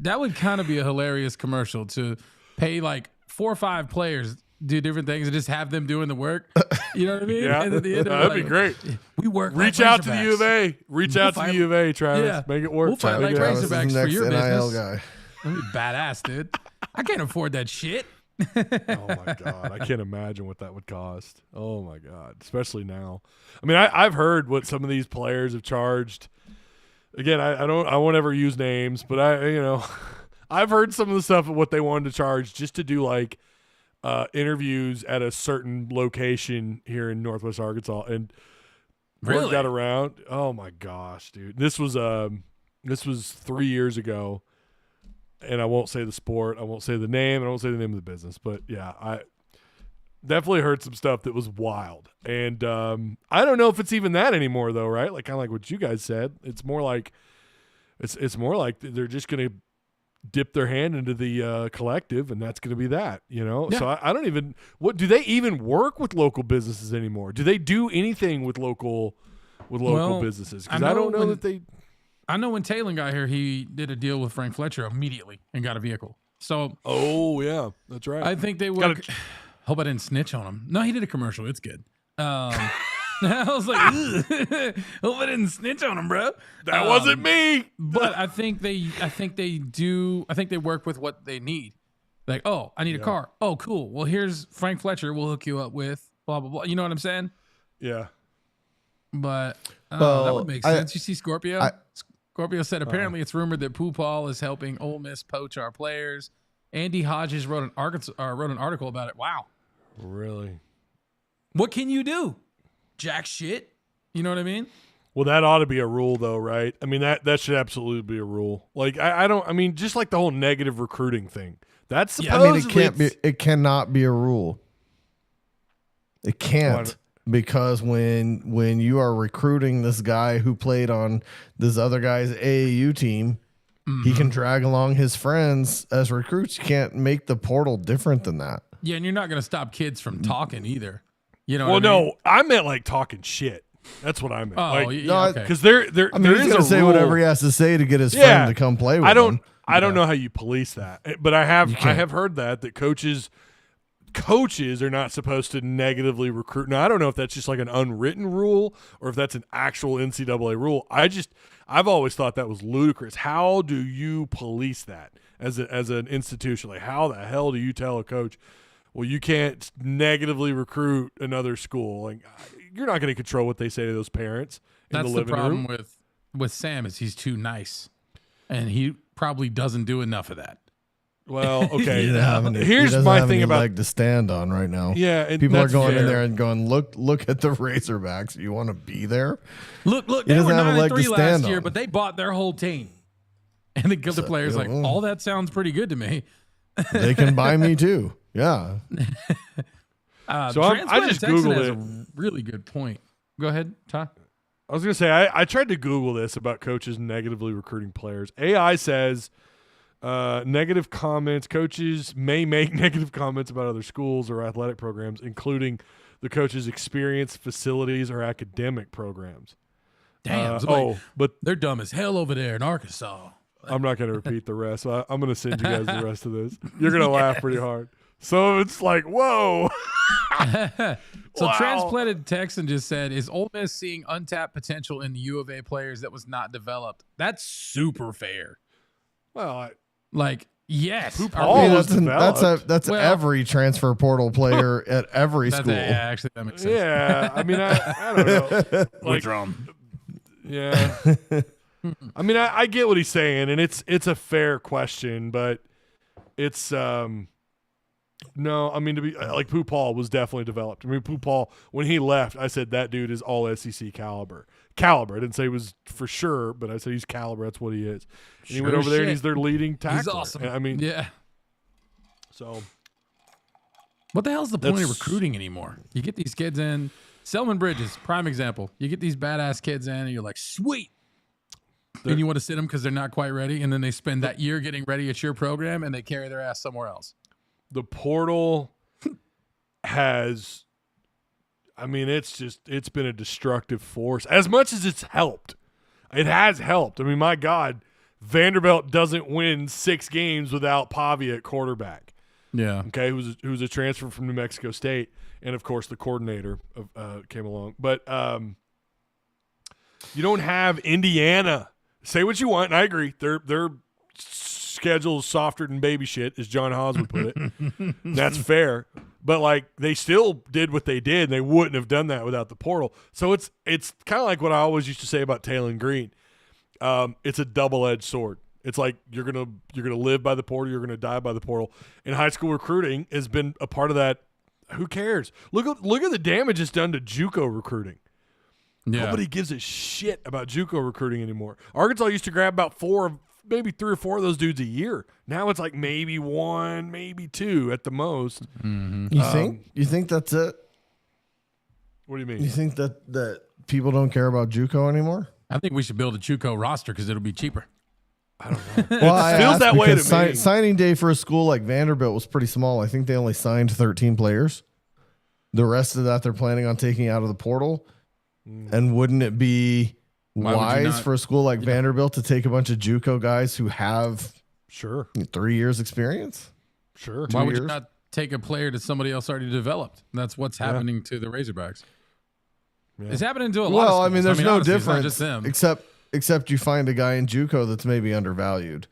That would kind of be a hilarious commercial to pay like 4 or 5 players do different things and just have them doing the work. You know what I mean?
Yeah,
And at the end of it,
that'd be
like,
great.
We work.
Reach
like
out to the
Razorbacks.
U of A. Reach out to the
fight-
U of A, Travis.
Yeah.
Make it work.
We'll fight
Make
like
it happen.
Travis is the
Razorbacks for
next
your
NIL
business.
guy.
That'd be badass, dude. I can't afford that shit.
Oh my god, I can't imagine what that would cost. Oh my god, especially now. I mean, I've heard what some of these players have charged. Again, I won't ever use names, but I've heard some of the stuff of what they wanted to charge just to do like interviews at a certain location here in Northwest Arkansas, and word
Really?
got around. Oh my gosh, dude, this was 3 years ago. And I won't say the sport, I won't say the name, and I won't say the name of the business. But yeah, I definitely heard some stuff that was wild. And I don't know if it's even that anymore, though, right? Like kind of like what you guys said. It's more like It's more like they're just going to dip their hand into the collective, and that's going to be that,
Yeah.
So I don't even do they even work with local businesses anymore? Do they do anything with local businesses? Because I don't know that they.
I know when Taylor got here, he did a deal with Frank Fletcher immediately and got a vehicle. So
Oh yeah, that's right.
I think they work. Hope I didn't snitch on him. No, he did a commercial. It's good. I was like, ugh. Hope I didn't snitch on him, bro.
That wasn't me.
But I think they do. I think they work with what they need. Like, oh, I need a car. Oh, cool. Well, here's Frank Fletcher. We'll hook you up with blah blah blah. You know what I'm saying?
Yeah.
But that
Well,
would make sense. You see, Scorpio. Scorpio said apparently it's rumored that Pooh Paul is helping Ole Miss poach our players. Andy Hodges wrote an article about it. Wow.
Really?
What can you do? Jack shit. You know what I mean?
Well, that ought to be a rule, though, right? I mean, that should absolutely be a rule. Like, I don't. I mean, just like the whole negative recruiting thing. That's supposedly.
It cannot be a rule. It can't, because when you are recruiting this guy who played on this other guy's AAU team, he can drag along his friends as recruits. You can't make the portal different than that.
Yeah, and you're not going to stop kids from talking either. You know?
Well,
what I mean?
no, I meant like talking shit. That's what I meant.
Oh,
like,
yeah, okay.
Because there
he's
is
gonna
a
say
rule.
whatever he has to say to get his friend to come play with him.
I don't know how you police that, but I have heard that coaches are not supposed to negatively recruit. Now I don't know if that's just like an unwritten rule or if that's an actual NCAA rule. I've always thought that was ludicrous. How do you police that as an institution? Like, how the hell do you tell a coach, well, you can't negatively recruit another school? Like, you're not going to control what they say to those parents in
That's
the
the
living
problem
room.
with Sam is he's too nice, and he probably doesn't do enough of that.
Well, okay.
Here's
my thing about
leg to stand on right now.
Yeah, and
people are
that's
going in
fair.
there and going, look at the Razorbacks. You want to be there?
Look,
He
they were
doesn't have a leg to
9-3 last
stand
year,
on.
but they bought their whole team. And the player's like, all that sounds pretty good to me.
They can buy me too. Yeah.
So I just Googled
has
it.
a really good point. Go ahead, Ty.
I was going to say, I tried to Google this about coaches negatively recruiting players. AI says negative comments, coaches may make negative comments about other schools or athletic programs, including the coach's experience, facilities, or academic programs.
Damn. So
but
they're dumb as hell over there in Arkansas.
I'm not going to repeat the rest. I'm going to send you guys the rest of this. You're going to laugh pretty hard. So it's like, whoa.
So
Wow.
Transplanted Texan just said, is Ole Miss seeing untapped potential in the U of A players that was not developed? That's super fair.
Well,
Like, yes.
Pooh
Our-
Paul
I mean,
was developed.
that's
Well,
every transfer portal player at every school.
Yeah, actually, that makes sense.
yeah. I mean, I don't know. Like, yeah. I mean, I get what he's saying, and it's a fair question, but it's no. I mean, to be like, Pooh Paul was definitely developed. I mean, Pooh Paul, when he left, I said that dude is all SEC caliber. I didn't say he was for sure, but I said he's caliber. That's what he is. And he went
Sure
over there, and
shit.
he's their leading tackler.
He's awesome.
I mean,
Yeah.
so
What the hell's the point of
That's-
recruiting anymore? You get these kids in. Selman Bridges, prime example. You get these badass kids in, and you're like, sweet. And you want to sit them because they're not quite ready, and then they spend that year getting ready at your program, and they carry their ass somewhere else.
the portal has, I mean, it's been a destructive force. As much as it's helped, it has helped. I mean, my God, Vanderbilt doesn't win 6 games without Pavia at quarterback.
Yeah.
Okay, who's a transfer from New Mexico State, and of course the coordinator came along. But you don't have Indiana. Say what you want, and I agree. Their schedule is softer than baby shit, as John Haas would put it. That's fair. But like, they still did what they did, and they wouldn't have done that without the portal. So it's kind of like what I always used to say about Taylor Green. It's a double-edged sword. It's like you're gonna live by the portal, you're gonna die by the portal. And high school recruiting has been a part of that. Who cares? Look at the damage it's done to JUCO recruiting.
Yeah.
Nobody gives a shit about JUCO recruiting anymore. Arkansas used to grab about 3 or 4 of those dudes a year. Now it's like maybe 1, maybe 2 at the most.
You think that's it?
What do you
You
mean?
think that people don't care about JUCO anymore?
I think we should build a JUCO roster because it'll be cheaper.
I don't know.
Well, I
feels
asked
that way to
because
me.
Signing day for a school like Vanderbilt was pretty small. I think they only signed 13 players. The rest of that they're planning on taking out of the portal. And wouldn't it be
Why would you
wise
not-
for a school like Vanderbilt to take a bunch of JUCO guys who have
Sure.
3 years experience?
Sure.
Why would you
years?
not take a player that somebody else already developed? That's what's happening to the Razorbacks.
Yeah.
It's happening to a lot
Well,
of
I mean,
schools.
there's no
honestly, it's not
difference
just them.
except you find a guy in JUCO that's maybe undervalued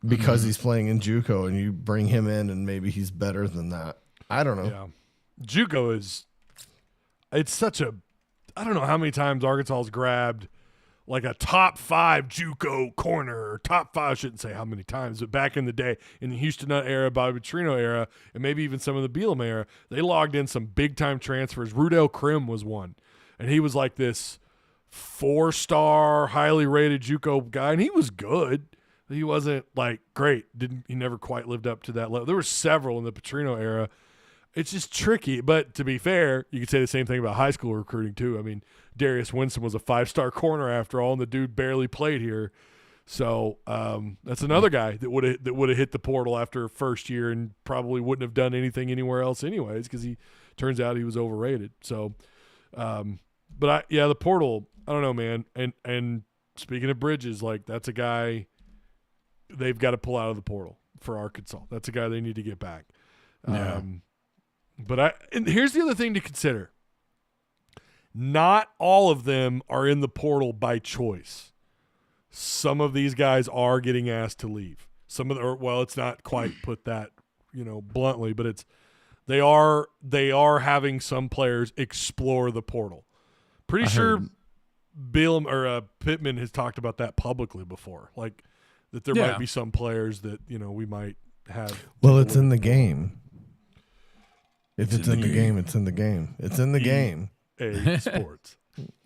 because he's playing in JUCO, and you bring him in, and maybe he's better than that. I don't know.
Yeah. JUCO is it's such a I don't know how many times Arkansas has grabbed like a top 5 JUCO corner or top 5. I shouldn't say how many times, but back in the day, in the Houston Nutt era, Bobby Petrino era, and maybe even some of the Bielema era, they logged in some big time transfers. Rudell Krim was one, and he was like this 4-star, highly rated JUCO guy, and he was good. He wasn't like great. He never quite lived up to that level. There were several in the Petrino era. It's just tricky, but to be fair, you could say the same thing about high school recruiting too. I mean, Darius Winston was a 5-star corner after all, and the dude barely played here. So that's another guy that would have hit the portal after first year and probably wouldn't have done anything anywhere else anyways because he turns out he was overrated. So, the portal. I don't know, man. And speaking of Bridges, like that's a guy they've got to pull out of the portal for Arkansas. That's a guy they need to get back.
Yeah.
And here's the other thing to consider. Not all of them are in the portal by choice. Some of these guys are getting asked to leave. It's not quite put that, bluntly, but they are having some players explore the portal. Pretty sure Bill or Pittman has talked about that publicly before, like that there might be some players that we might have.
Well, it's in the game. If it's in the game, it's in the game. It's in the game.
Sports.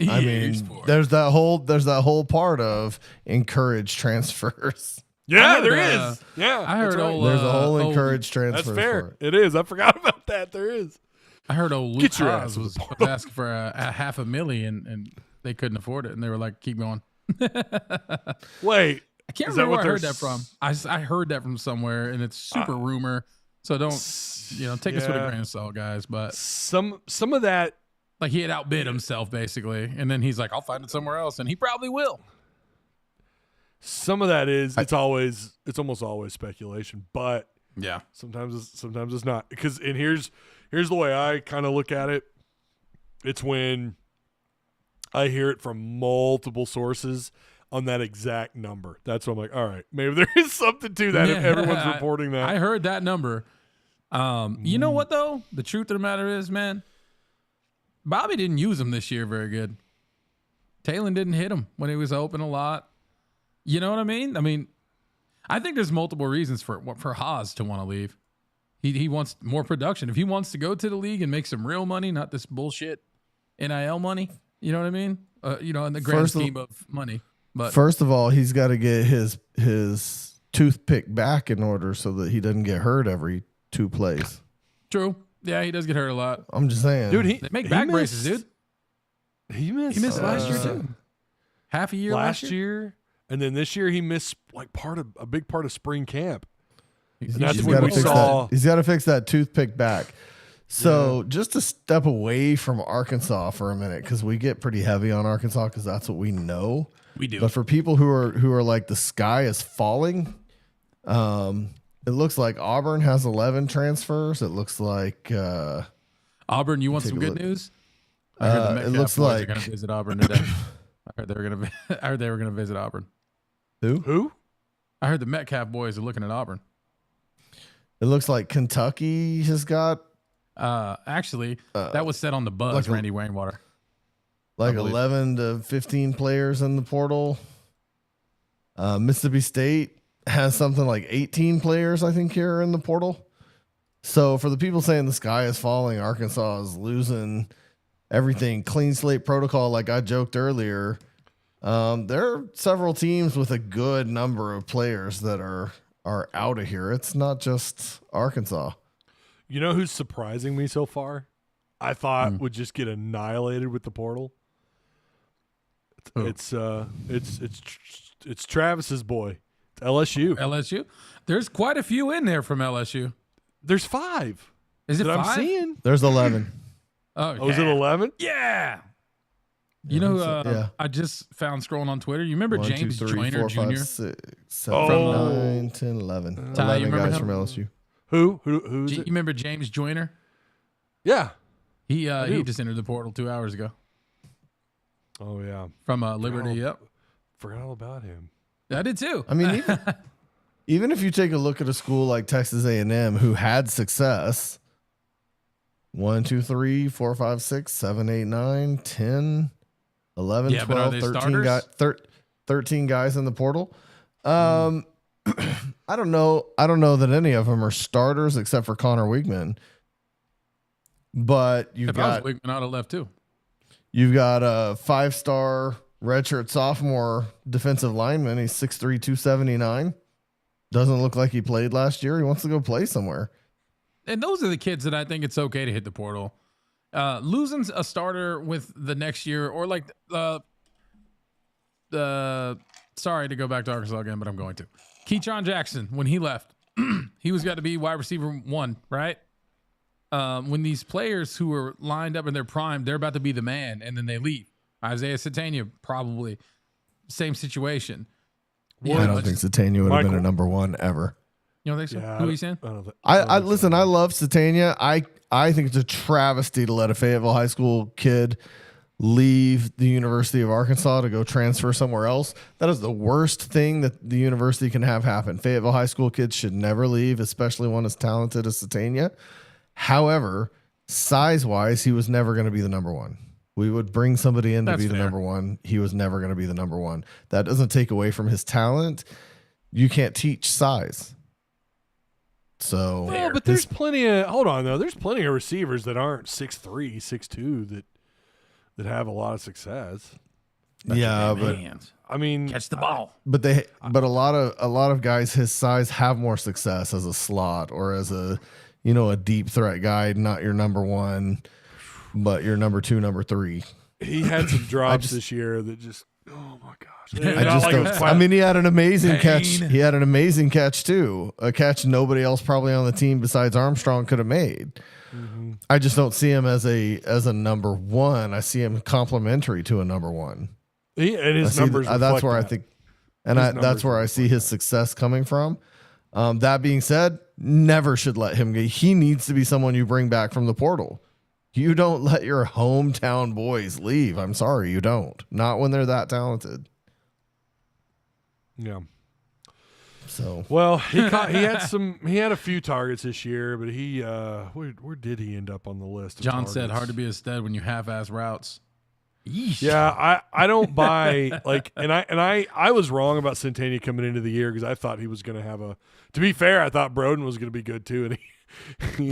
I mean, there's that whole part of encourage transfers.
Yeah,
heard,
there is. Yeah,
I heard
that's right.
old,
There's a whole encourage transfers.
That's fair.
For it.
It is. I forgot about that. There is.
I heard old Luke
Get your
Haas
ass in the
was
portal.
asking for a $500,000 and they couldn't afford it, and they were like, "Keep going."
Wait,
I can't
Is that
remember
what
where I heard
they're
that from. I heard that from somewhere, and it's super rumor. So don't take us with a grain of salt, guys. But
some of that.
like he had outbid himself basically, and then he's like, "I'll find it somewhere else," and he probably will.
Some of that is it's almost always speculation, but
Yeah,
sometimes it's not because here's the way I kind of look at it. It's when I hear it from multiple sources on that exact number. That's when I'm like, all right, maybe there is something to that if everyone's reporting that.
I heard that number. You know what though? The truth of the matter is, man, Bobby didn't use him this year very good. Talon didn't hit him when he was open a lot. You know what I mean? I think there's multiple reasons for Haas to want to leave. He wants more production. If he wants to go to the league and make some real money, not this bullshit NIL money. You know what I mean? In the grand scheme of money. But
First of all, he's got to get his toothpick back in order so that he doesn't get hurt every 2 plays.
true. Yeah, he does get hurt a lot.
I'm just saying,
Dude,
They make back braces, dude.
He missed.
He missed last year too. Half a year
last year, and then this year he missed like a big part of spring camp. And that's
he's
when
got
we
to fix
saw.
that. He's got to fix that toothpick back. So just to step away from Arkansas for a minute, because we get pretty heavy on Arkansas because that's what we know.
We do.
But for people who are like the sky is falling, it looks like Auburn has 11 transfers. It looks like
Auburn, you want some
a
good
look.
news? I heard the
it
Metcalf
looks
boys
like
are going to visit Auburn today. I heard they were going to visit Auburn.
Who?
I heard the Metcalf boys are looking at Auburn.
it looks like Kentucky has got
Actually, that was said on the buzz,
like a-
Randy Rainwater.
like
believe.
11 to 15 players in the portal. Mississippi State has something like 18 players, I think, here in the portal. So for the people saying the sky is falling, Arkansas is losing everything. Clean slate protocol, like I joked earlier. There are several teams with a good number of players that are out of here. It's not just Arkansas.
You know who's surprising me so far? I thought would just get annihilated with the portal.
Who?
It's Travis's boy, LSU.
LSU. There's quite a few in there from LSU.
There's 5
Is it
that
5?
I'm seeing.
There's 11.
Oh, is it 11?
Yeah. You know,
yeah.
I just found scrolling on Twitter. You remember
1, 2,
James
3,
Joyner
4, 5,
Jr.?
6, 7,
Oh.
9, 10, 11.
Ty,
11
you remember
guys
him?
from LSU.
Who's
You
it?
remember James Joyner?
Yeah.
He
do.
just entered the portal 2 hours ago
Oh yeah.
from Liberty. Yep.
Forgot all about him.
I did too.
I mean, even if you take a look at a school like Texas A&M who had success, 1, 2, 3, 4, 5, 6, 7, 8, 9, 10, 11,
Yeah, but are
12,
they
13,
starters?
13 guys in the portal. I don't know. I don't know that any of them are starters except for Connor Wigman. But
if I was Wigman, I'd have left too.
you've got a 5-star redshirt sophomore defensive lineman. He's 6'3", 279. Doesn't look like he played last year. He wants to go play somewhere.
And those are the kids that I think it's okay to hit the portal. Losing a starter with the next year, or like sorry to go back to Arkansas again, but I'm going to. Keyshawn Jackson, when he left, he was got to be wide receiver 1, right? When these players who are lined up in their prime, they're about to be the man, and then they leave. Isaiah Satania, probably same situation.
I don't think Satania would have been a number 1 ever.
You don't think so?
Yeah,
Who are you saying?
I don't think.
I listen. I love Satania. I think it's a travesty to let a Fayetteville high school kid leave the University of Arkansas to go transfer somewhere else. That is the worst thing that the university can have happen. Fayetteville high school kids should never leave, especially one as talented as Satania. However, size-wise, he was never going to be the number 1. We would bring somebody in to
That's
be the
fair.
number 1. He was never going to be the number 1. That doesn't take away from his talent. You can't teach size. So,
Well, but there's plenty of. Hold on though. There's plenty of receivers that aren't 6'3", 6'2", that have a lot of success.
yeah, but
Hands.
I mean,
Catch the ball.
but a lot of guys his size have more success as a slot or as a deep threat guy, not your number 1, but your number 2, number 3.
he had some drops this year that just. Oh my gosh!
I just don't. I mean, he had an amazing catch.
Pain.
He had an amazing catch too. A catch nobody else probably on the team besides Armstrong could have made.
Mm-hmm.
I just don't see him as a number 1. I see him complementary to a number 1.
And his
I see
numbers.
that's where I
reflect
think, and
His
that's
numbers
where I see his success coming from. That being said, never should let him go. He needs to be someone you bring back from the portal. You don't let your hometown boys leave. I'm sorry, you don't. Not when they're that talented.
that. Yeah.
So
Well, he had a few targets this year, but he where did he end up on the list? Of
John said,
targets?
hard to be a stud when you half-ass routes. Yeesh.
Yeah, I don't buy like, and I was wrong about Centennial coming into the year because I thought he was going to have a. To be fair, I thought Broden was going to be good too, and he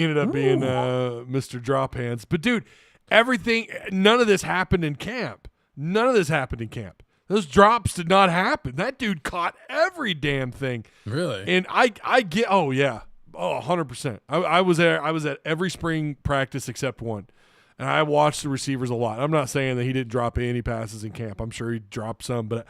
ended up being Mr. Drop Hands. But dude, none of this happened in camp. None of this happened in camp. Those drops did not happen. That dude caught every damn thing.
Really?
And I get. Oh yeah. Oh, 100%. I was there. I was at every spring practice except one. And I watched the receivers a lot. I'm not saying that he didn't drop any passes in camp. I'm sure he dropped some, but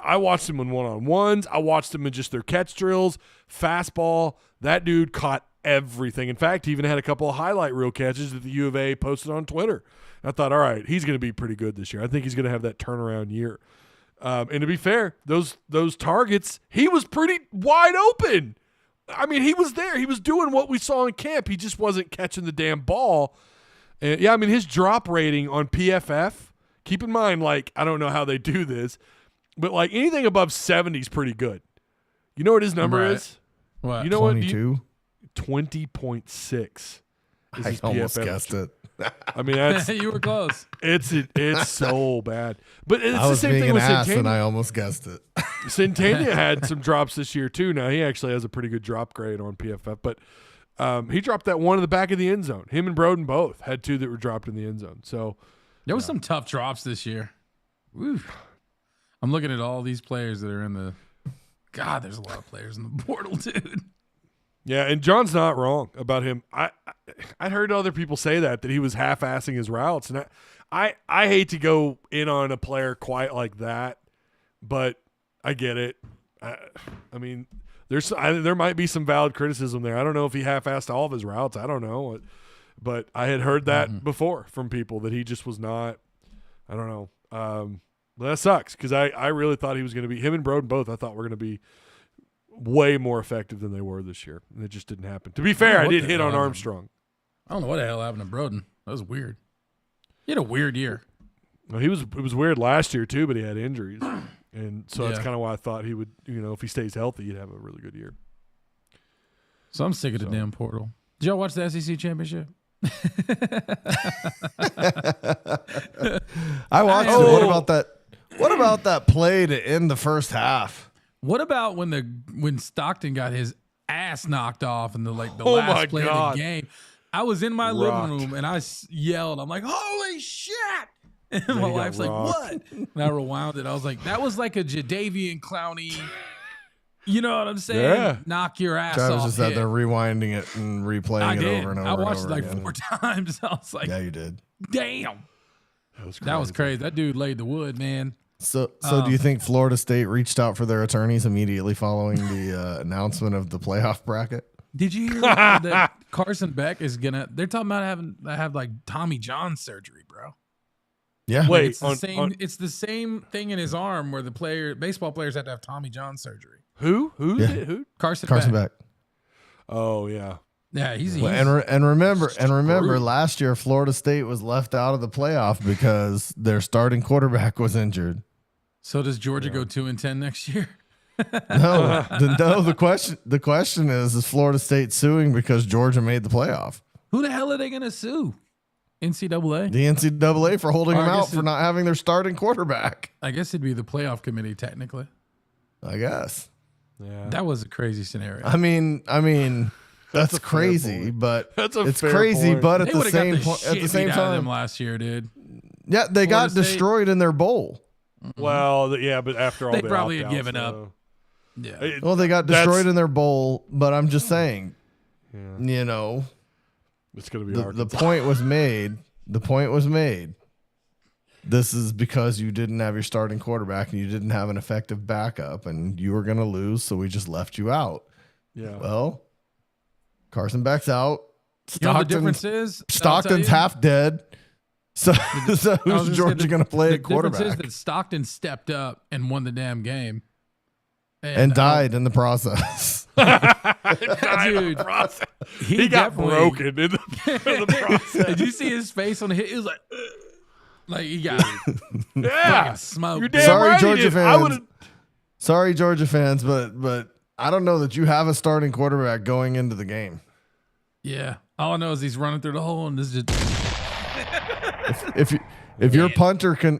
I watched him in one-on-ones. I watched him in just their catch drills, fastball. That dude caught everything. In fact, he even had a couple of highlight reel catches that the U of A posted on Twitter. I thought, all right, he's going to be pretty good this year. I think he's going to have that turnaround year. And to be fair, those targets, he was pretty wide open. I mean, he was there. He was doing what we saw in camp. He just wasn't catching the damn ball. And yeah, I mean, his drop rating on PFF, keep in mind, like, I don't know how they do this, but like anything above 70 is pretty good. You know what his number
Right.
is?
What?
You know what?
22.
20.6. is
I
his
almost
PFF.
guessed it.
I mean, that's
You were close.
it's so bad. But it's
I
the
was
same
being
thing
an
with
ass, and
Centennial.
I almost guessed it.
Centennial had some drops this year too. Now he actually has a pretty good drop grade on PFF, but he dropped that one in the back of the end zone. Him and Broden both had two that were dropped in the end zone. So
There was some tough drops this year. Woo. I'm looking at all these players that are in the. God, there's a lot of players in the portal, dude.
yeah, and John's not wrong about him. I heard other people say that he was half-assing his routes, and I hate to go in on a player quite like that, but I get it. I mean, there might be some valid criticism there. I don't know if he half-assed all of his routes. I don't know, but I had heard that before from people that he just was not. I don't know. But that sucks because I really thought he was going to be, him and Broden both, I thought were going to be way more effective than they were this year, and it just didn't happen. To be fair, I did hit on Armstrong.
I don't know what the hell happened to Broden. That was weird. He had a weird year.
Well, it was weird last year too, but he had injuries, and so that's kind of why I thought he would. If he stays healthy, he'd have a really good year.
So I'm sick of the damn portal. Did y'all watch the SEC championship?
I watched it. What about that? What about that play to end the first half?
What about when Stockton got his ass knocked off in the last play of the game? I was in my living room and I yelled. I'm like, "Holy shit!" And my wife's like, "What?" And I rewound it. I was like, "That was like a Jadeveon Clowney." You know what I'm saying?
Yeah.
Knock your ass
Travis
off.
just sat there rewinding it and replaying it over and over.
I watched
and over
it like
again.
4 times. I was like,
Yeah, you did.
damn.
That
was crazy. That dude laid the wood, man.
So do you think Florida State reached out for their attorneys immediately following the announcement of the playoff bracket?
Did you hear that Carson Beck is gonna? They're talking about have like Tommy John surgery, bro.
Yeah.
Wait,
It's the same. It's the same thing in his arm where baseball players have to have Tommy John surgery.
Who?
Yeah.
Who?
Carson
Beck.
Oh yeah.
Yeah, he's
And remember, last year Florida State was left out of the playoff because their starting quarterback was injured.
So does Georgia go 2-10 next year?
No, the question is Florida State suing because Georgia made the playoff?
Who the hell are they gonna sue? NCAA.
The NCAA for holding them
I
out
guess
for not having their starting quarterback.
I guess it'd be the playoff committee technically.
I guess.
Yeah.
That was a crazy scenario.
I mean, that's
a fair
crazy,
point.
but
That's a
it's
fair
crazy.
point.
But at
They
the
would've got
same
the
point, at
shit
the same
beat out of them
time,
last year, dude.
yeah, they got
Florida State-
destroyed in their bowl.
Well, but after all,
They
the
probably had
opt-outs,
given up.
though.
Yeah.
Well, they got destroyed in their bowl, but I'm just saying,
Yeah. It's going to be
the point was made. The point was made. This is because you didn't have your starting quarterback and you didn't have an effective backup, and you were going to lose, so we just left you out.
Yeah.
Well, Carson Beck's out.
You know what the difference is? I'll tell
Stockton's
you.
half dead. So who's Georgia going to play at quarterback?
The difference is that Stockton stepped up and won the damn game.
And died in the process.
Dude,
he got
definitely-
broken in the process.
Did you see his face on the hit? He was like he got
Yeah.
fucking smoked.
You're damn
Sorry,
right he
Georgia
did. I
fans.
would've-
Sorry, Georgia fans, but I don't know that you have a starting quarterback going into the game.
Yeah. All I know is he's running through the hole and this is just
If your punter can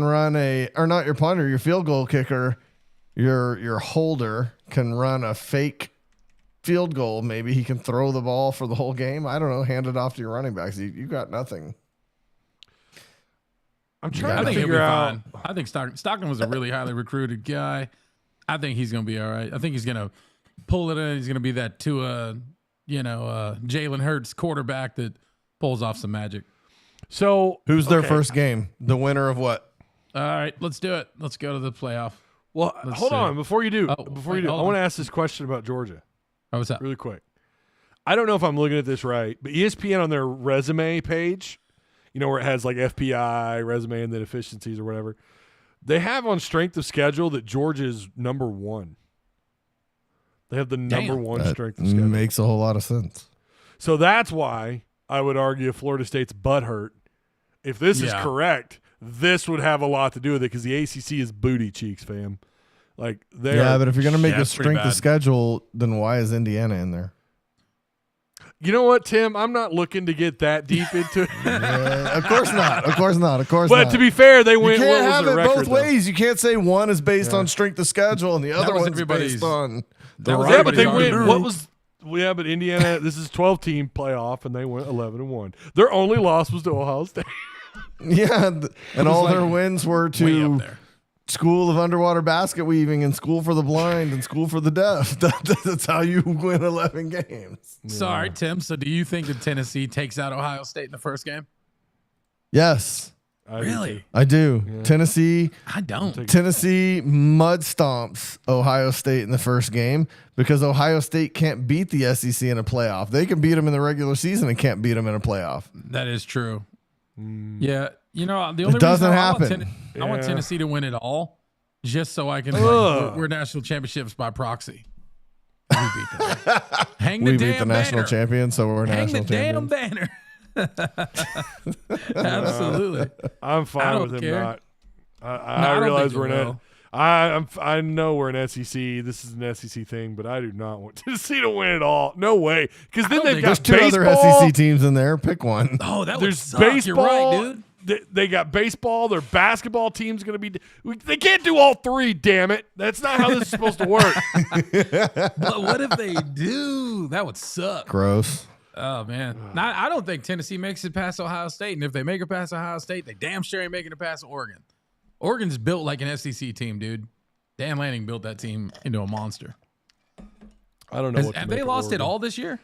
run your field goal kicker, your holder can run a fake field goal. Maybe he can throw the ball for the whole game. I don't know. Hand it off to your running backs. You got nothing.
I'm
I
trying to
think he'll be
figure out.
fine. I think Stockton was a really highly recruited guy. I think he's gonna be all right. I think he's gonna pull it in. He's gonna be that Jalen Hurts quarterback that pulls off some magic.
So
Who's their
okay.
first game? The winner of what?
All right, let's do it. Let's go to the playoff.
Well,
Let's
hold
see.
on. Before you do,
Oh,
I
hold
want
on.
to ask this question about Georgia
Oh, what's up?
really quick. I don't know if I'm looking at this right, but ESPN on their resume page, where it has like FPI, resume, and then efficiencies or whatever, they have on strength of schedule that Georgia's number 1. They have the number 1
That
strength of schedule.
makes a whole lot of sense.
So that's why I would argue Florida State's butthurt. If this is
Yeah.
correct, this would have a lot to do with it because the ACC is booty cheeks, fam. Like
Yeah, but if you're going to make
Yeah,
a
it's pretty
strength of
bad.
schedule, then why is Indiana in there?
you know what, Tim? I'm not looking to get that deep into it.
Of course not. Of course not. Of course
But
not.
to be fair, they
you
went. What
can't
was
have
their
it
record?
both
though?
ways. You can't say one is based on strength of schedule and the other
was
one's
everybody's-
based on the
that was
Yeah,
right.
but they
Everybody's
went.
already
What
knew.
was? Yeah, but Indiana. This is 12-team playoff, and they went 11-1. Their only loss was to Ohio State.
Yeah, and all
like
their wins were
Way up
to
there.
School of Underwater Basket Weaving and School for the Blind and School for the Deaf. That's how you win 11 games.
Sorry, Tim. So do you think that Tennessee takes out Ohio State in the first game?
Yes.
I do
Really?
too.
I do.
Yeah.
Tennessee
I don't.
Tennessee mud stomps Ohio State in the first game because Ohio State can't beat the SEC in a playoff. They can beat them in the regular season and can't beat them in a playoff.
That is true. Yeah, the only
doesn't
reason
happen.
I want
Yeah.
Tennessee to win it all, just so I can.
Ugh.
We're national championships by proxy. We beat them. Hang the
We
damn
beat the national
banner.
champion, so we're
Hang
national
the damn
champions.
banner. Absolutely.
I'm
I
fine
don't
with him
care.
not.
No,
I
I don't
realize
think
we're
it
in.
will.
I know we're an SEC. This is an SEC thing, but I do not want Tennessee to win it all. No way, because then
don't
they've
think-
got
There's two
baseball.
other SEC teams in there. Pick one.
Oh, that would
There's
suck.
baseball.
You're right, dude.
They got baseball. Their basketball team's going to be. They can't do all three. Damn it! That's not how this is supposed to work.
But what if they do? That would suck.
Gross.
Oh man, I don't think Tennessee makes it past Ohio State, and if they make it past Ohio State, they damn sure ain't making it past Oregon. Oregon's built like an SEC team, dude. Dan Lanning built that team into a monster.
I don't know. What to
Have
make
they
of
lost it
Oregon.
all this year?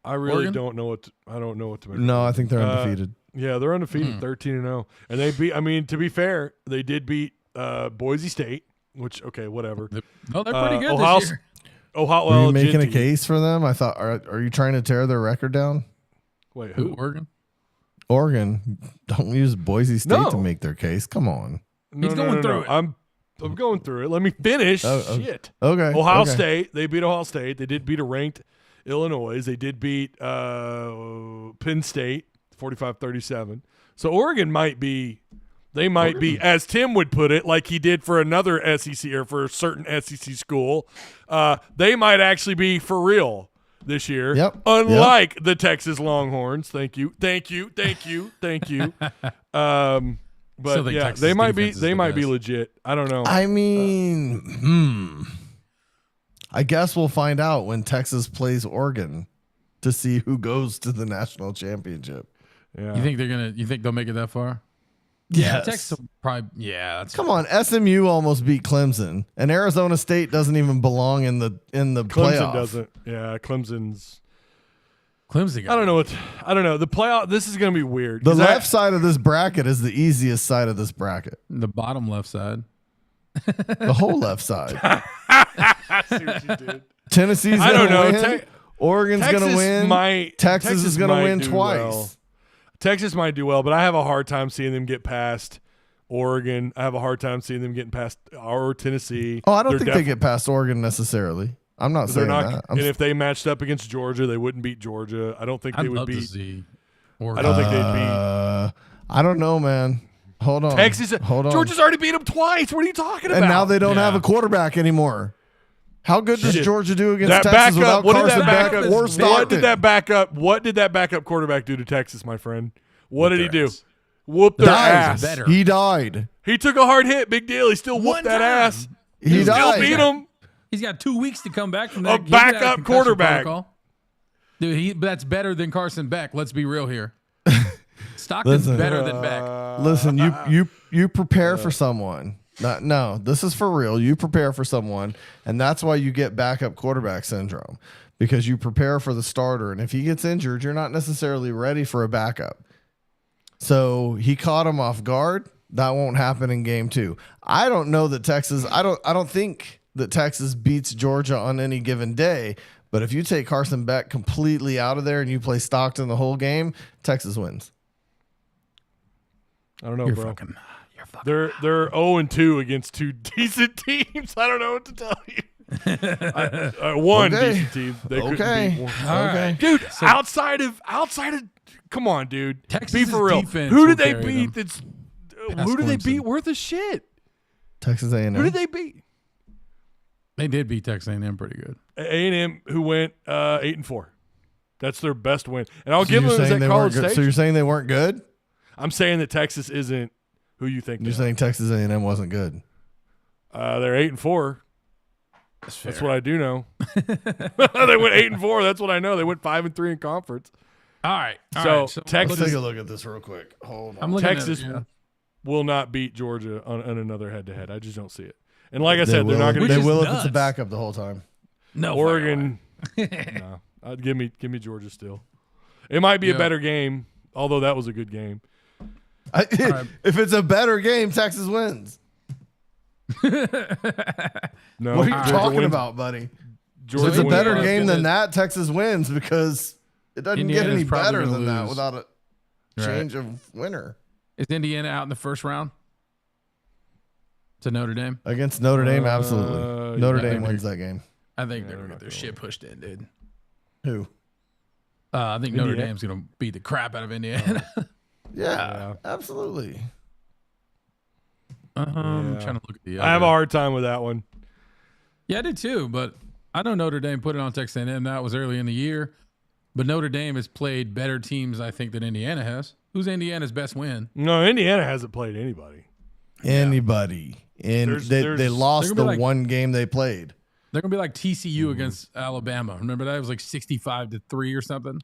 I really
Oregon?
don't know what. I don't know what to make. of
No,
it.
I think they're undefeated.
Yeah, they're undefeated, 13-0, and they beat. I mean, to be fair, they did beat Boise State, which okay, whatever.
No, they're pretty good
Ohio,
this year.
Ohio,
Were
well,
you making a
Ginty.
case for them? I thought. Are you trying to tear their record down?
Wait,
Who?
who?
Oregon?
Oregon, don't use Boise State
No.
to make their case. Come on.
He's going through it.
I'm going through it. Let me finish.
Oh, oh.
Shit.
Okay.
Ohio
okay.
State. They beat Ohio State. They did beat a ranked Illinois. They did beat Penn State 45-37. So Oregon might be. They might be, as Tim would put it, like he did for another SEC or for a certain SEC school. They might actually be for real this year.
Yep.
Unlike the Texas Longhorns. Thank you. But
Still think
yeah,
Texas
they might be.
defense is
They
the
might be
best.
legit. I don't know.
I mean, I guess we'll find out when Texas plays Oregon to see who goes to the national championship.
Yeah.
You think they'll make it that far?
Yes.
Texas will probably. Yeah, that's
Come on, SMU almost beat Clemson, and Arizona State doesn't even belong in the
Clemson
playoff.
doesn't. Yeah, Clemson's.
Clemson.
I don't know what. I don't know. The playoff. This is going to be weird.
The
'cause
left side of this bracket is the easiest side of this bracket.
The bottom left side.
The whole left side.
I see what you did.
Tennessee's
I
gonna
don't know.
win. Oregon's
Texas
gonna win.
might.
Texas is gonna
might
win
do
twice.
well. Texas might do well, but I have a hard time seeing them get past Oregon. I have a hard time seeing them getting past our Tennessee.
Oh, I don't
They're
think they get past Oregon necessarily. I'm not
They're
saying
not.
that.
And if they matched up against Georgia, they wouldn't beat Georgia. I don't think they
I'd
would
love to
beat.
see.
I
Oregon.
don't think they'd beat.
I don't know, man. Hold on.
Texas.
Hold on.
Georgia's already beat them twice. What are you talking about?
and now they don't have
Yeah.
a quarterback anymore. How good does
Shit.
Georgia do against
that
Texas
backup.
without
What did
Carson
that
Beck
backup?
or
What
Stockton?
did that backup? What did that backup quarterback do to Texas, my friend? What did he do?
ass.
Whoop their
Died.
ass.
Better.
He died.
He took a hard hit. Big deal. He still
One
whooped that
time.
ass.
He
Still
died.
beat him.
He's got 2 weeks to come back from
A
that. He's got
backup
concussion
quarterback.
protocol. Dude, that's better than Carson Beck. Let's be real here. Stockton's
Listen.
better than Beck.
Listen, you prepare for someone. No, this is for real. You prepare for someone, and that's why you get backup quarterback syndrome, because you prepare for the starter, and if he gets injured, you're not necessarily ready for a backup. So he caught him off guard. That won't happen in game 2. I don't know that Texas. I don't think that Texas beats Georgia on any given day. But if you take Carson Beck completely out of there and you play Stockton the whole game, Texas wins.
I don't know,
You're
bro.
fucking.
They're 0-2 against 2 decent teams. I don't know what to tell you. One
Okay.
decent team. They couldn't
Okay.
beat one.
All right.
Dude, outside of, come on, dude.
Texas's
be for real.
defense
Who
will
did they
carry
beat?
them.
That's
Past
who did they
Clemson.
beat? Worth a shit.
Texas A&M.
Who did they beat?
They did beat Texas A&M pretty good.
A&M, who went 8-4. That's their best win, and I'll
So
give
you're
them
saying
at
they
college
weren't good?
stage.
So you're saying they weren't good?
I'm saying that Texas isn't who you think.
You're
they
saying Texas A&M wasn't good.
are. They're 8-4.
That's
That's what I do know. They went 8-4. That's what I know. They went 5-3 in conference.
All right. All
So,
right.
Texas-
Let's take a look at this real quick. Hold on.
I'm looking
Texas
at it, yeah.
will not beat Georgia on another head-to-head. I just don't see it. And like I
They
said, they're
will.
not going
They
to
Which
will
is
if it's a
nuts.
backup the whole time.
No,
Oregon. No, give me Georgia still. It might be a
Yeah.
better game, although that was a good game.
If it's a better game, Texas wins.
No,
What are you
Georgia
talking
wins.
about, buddy?
Georgia
If it's a
wins
better
by-
game than that, Texas wins because it doesn't get
Indiana's
any
probably
better
gonna
than that
lose.
without a
Right.
change of winner.
Is Indiana out in the first round to Notre Dame?
Against Notre Dame, absolutely. Notre
yeah,
Dame
they're-
wins that game.
I think
they're
they're
not
their
gonna
shit pushed in, dude.
Who?
I think Notre
Indiana.
Dame's gonna beat the crap out of Indiana.
Yeah, absolutely.
I'm trying to look at the.
I have a
other-
hard time with that one.
Yeah, I did too, but I know Notre Dame put it on Texas A&M. That was early in the year, but Notre Dame has played better teams, I think, than Indiana has. Who's Indiana's best win?
No, Indiana hasn't played anybody.
Anybody. And
There's-
they
there's-
lost
they're
the
gonna be like-
one game they played.
They're gonna be like TCU against Alabama. Remember that? It was like 65-3 or something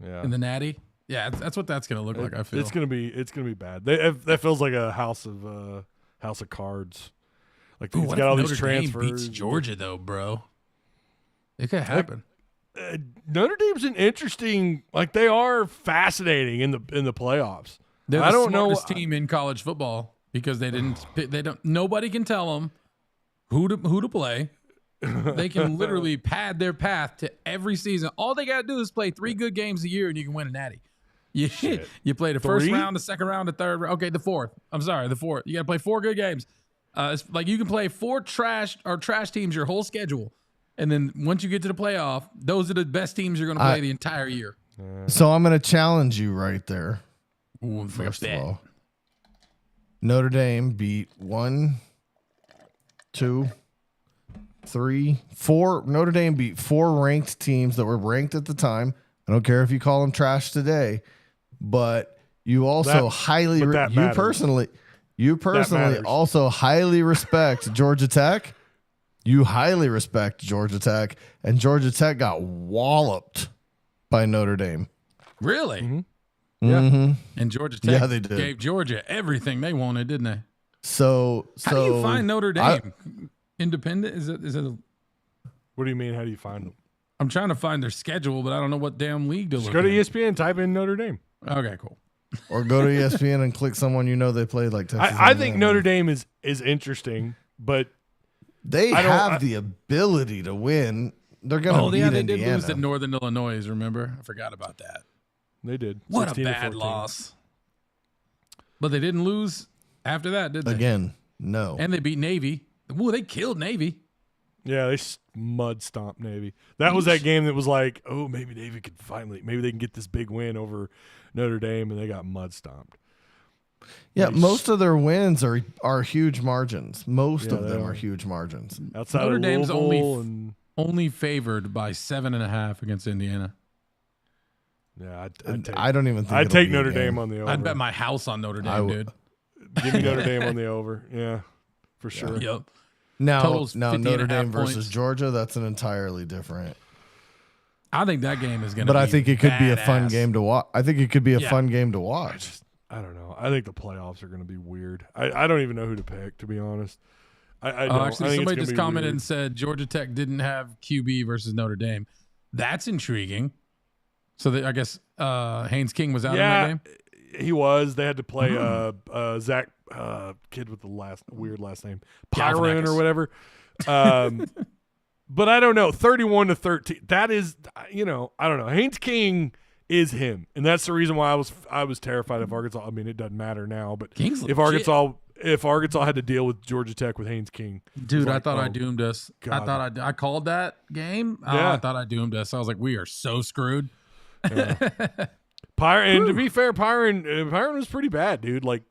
Yeah,
in the Natty. Yeah, that's what that's gonna look like. I feel
it's gonna be bad. That feels like a house of cards. Like
Ooh,
he's
what
got
if
all
Notre
these
Dame
transfers.
beats Georgia though, bro? It could happen.
Notre Dame's an interesting. Like they are fascinating in the playoffs.
They're the
I don't know.
smartest team in college football because they didn't. They don't. Nobody can tell them who to play. They can literally pad their path to every season. All they got to do is play 3 good games a year, and you can win a natty. You play the first
3?
round, the second round, the third round. Okay, the fourth. I'm sorry, the fourth. You got to play 4 good games. It's like you can play 4 trash teams your whole schedule, and then once you get to the playoff, those are the best teams you're going to play the entire year.
So I'm going to challenge you right there.
Ooh,
First of all, Notre Dame beat 1, 2, 3, 4. Notre Dame beat 4 ranked teams that were ranked at the time. I don't care if you call them trash today, but you also
but that
you
matters.
personally
matters.
also highly respect Georgia Tech. You highly respect Georgia Tech, and Georgia Tech got walloped by Notre Dame.
Really?
Yeah.
Mhm.
And Georgia Tech
Yeah, they did.
gave Georgia everything they wanted, didn't they?
So
How do you find Notre Dame?
I-
Independent? Is it?
What do you mean? How do you find them?
I'm trying to find their schedule, but I don't know what damn league to
Just
look
go to
at.
ESPN, type in Notre Dame.
Okay, cool.
or go to ESPN and click someone you know they played like Texas.
I think
A&M.
Notre Dame is interesting, but
They
I don't-
have the ability to win. They're gonna
Oh,
beat
yeah, they
Indiana.
did lose to Northern Illinois. Remember? I forgot about that.
they did.
What a
16 to
bad
14.
loss. But they didn't lose after that, did they?
Again, no.
And they beat Navy. Ooh, they killed Navy.
Yeah, they mud stomped Navy. That was that game that was like, oh, maybe Navy could maybe they can get this big win over Notre Dame, and they got mud stomped.
Yeah, most of their wins are huge margins. Most
Yeah,
of
they
them
are.
are huge margins.
Outside
Notre
of
Dame's
Louisville and
only favored by 7.5 against Indiana.
yeah,
And
I'd
I don't even think
I'd
it'll
take
be a
Notre
game.
Dame on the over.
I'd bet my house on Notre
I
Dame,
w-
dude.
Give me Notre Dame on the over. Yeah, for sure.
Yep.
Now
Totals 50
Notre
and a half
Dame versus
points.
Georgia, that's an entirely different.
I think that game is going to
But
be
I think it could be a fun
badass.
game to watch. I think it could be a
Yeah.
fun game to watch.
I don't know. I think the playoffs are going to be weird. I don't even know who to pick, to be honest. I don't.
Oh,
I
actually,
think it's
somebody
gonna
just
be
commented
weird.
and said Georgia Tech didn't have QB versus Notre Dame. That's intriguing. So I guess Haynes King was out in that game.
He was. They had to play Zach kid with the weird last name, Pyron
Galifianakis.
or whatever. But I don't know. 31-13. That is, I don't know. Haynes King is him, and that's the reason why I was terrified of Arkansas. I mean, it doesn't matter now, but
King's
if
legit.
Arkansas had to deal with Georgia Tech with Haynes King,
Dude, I
like,
thought I
oh,
doomed us. I
God.
thought I called that game. Oh,
Yeah.
I thought I doomed us. I was like, we are so screwed.
Pyron, and to be fair, Pyron was pretty bad, dude. Like,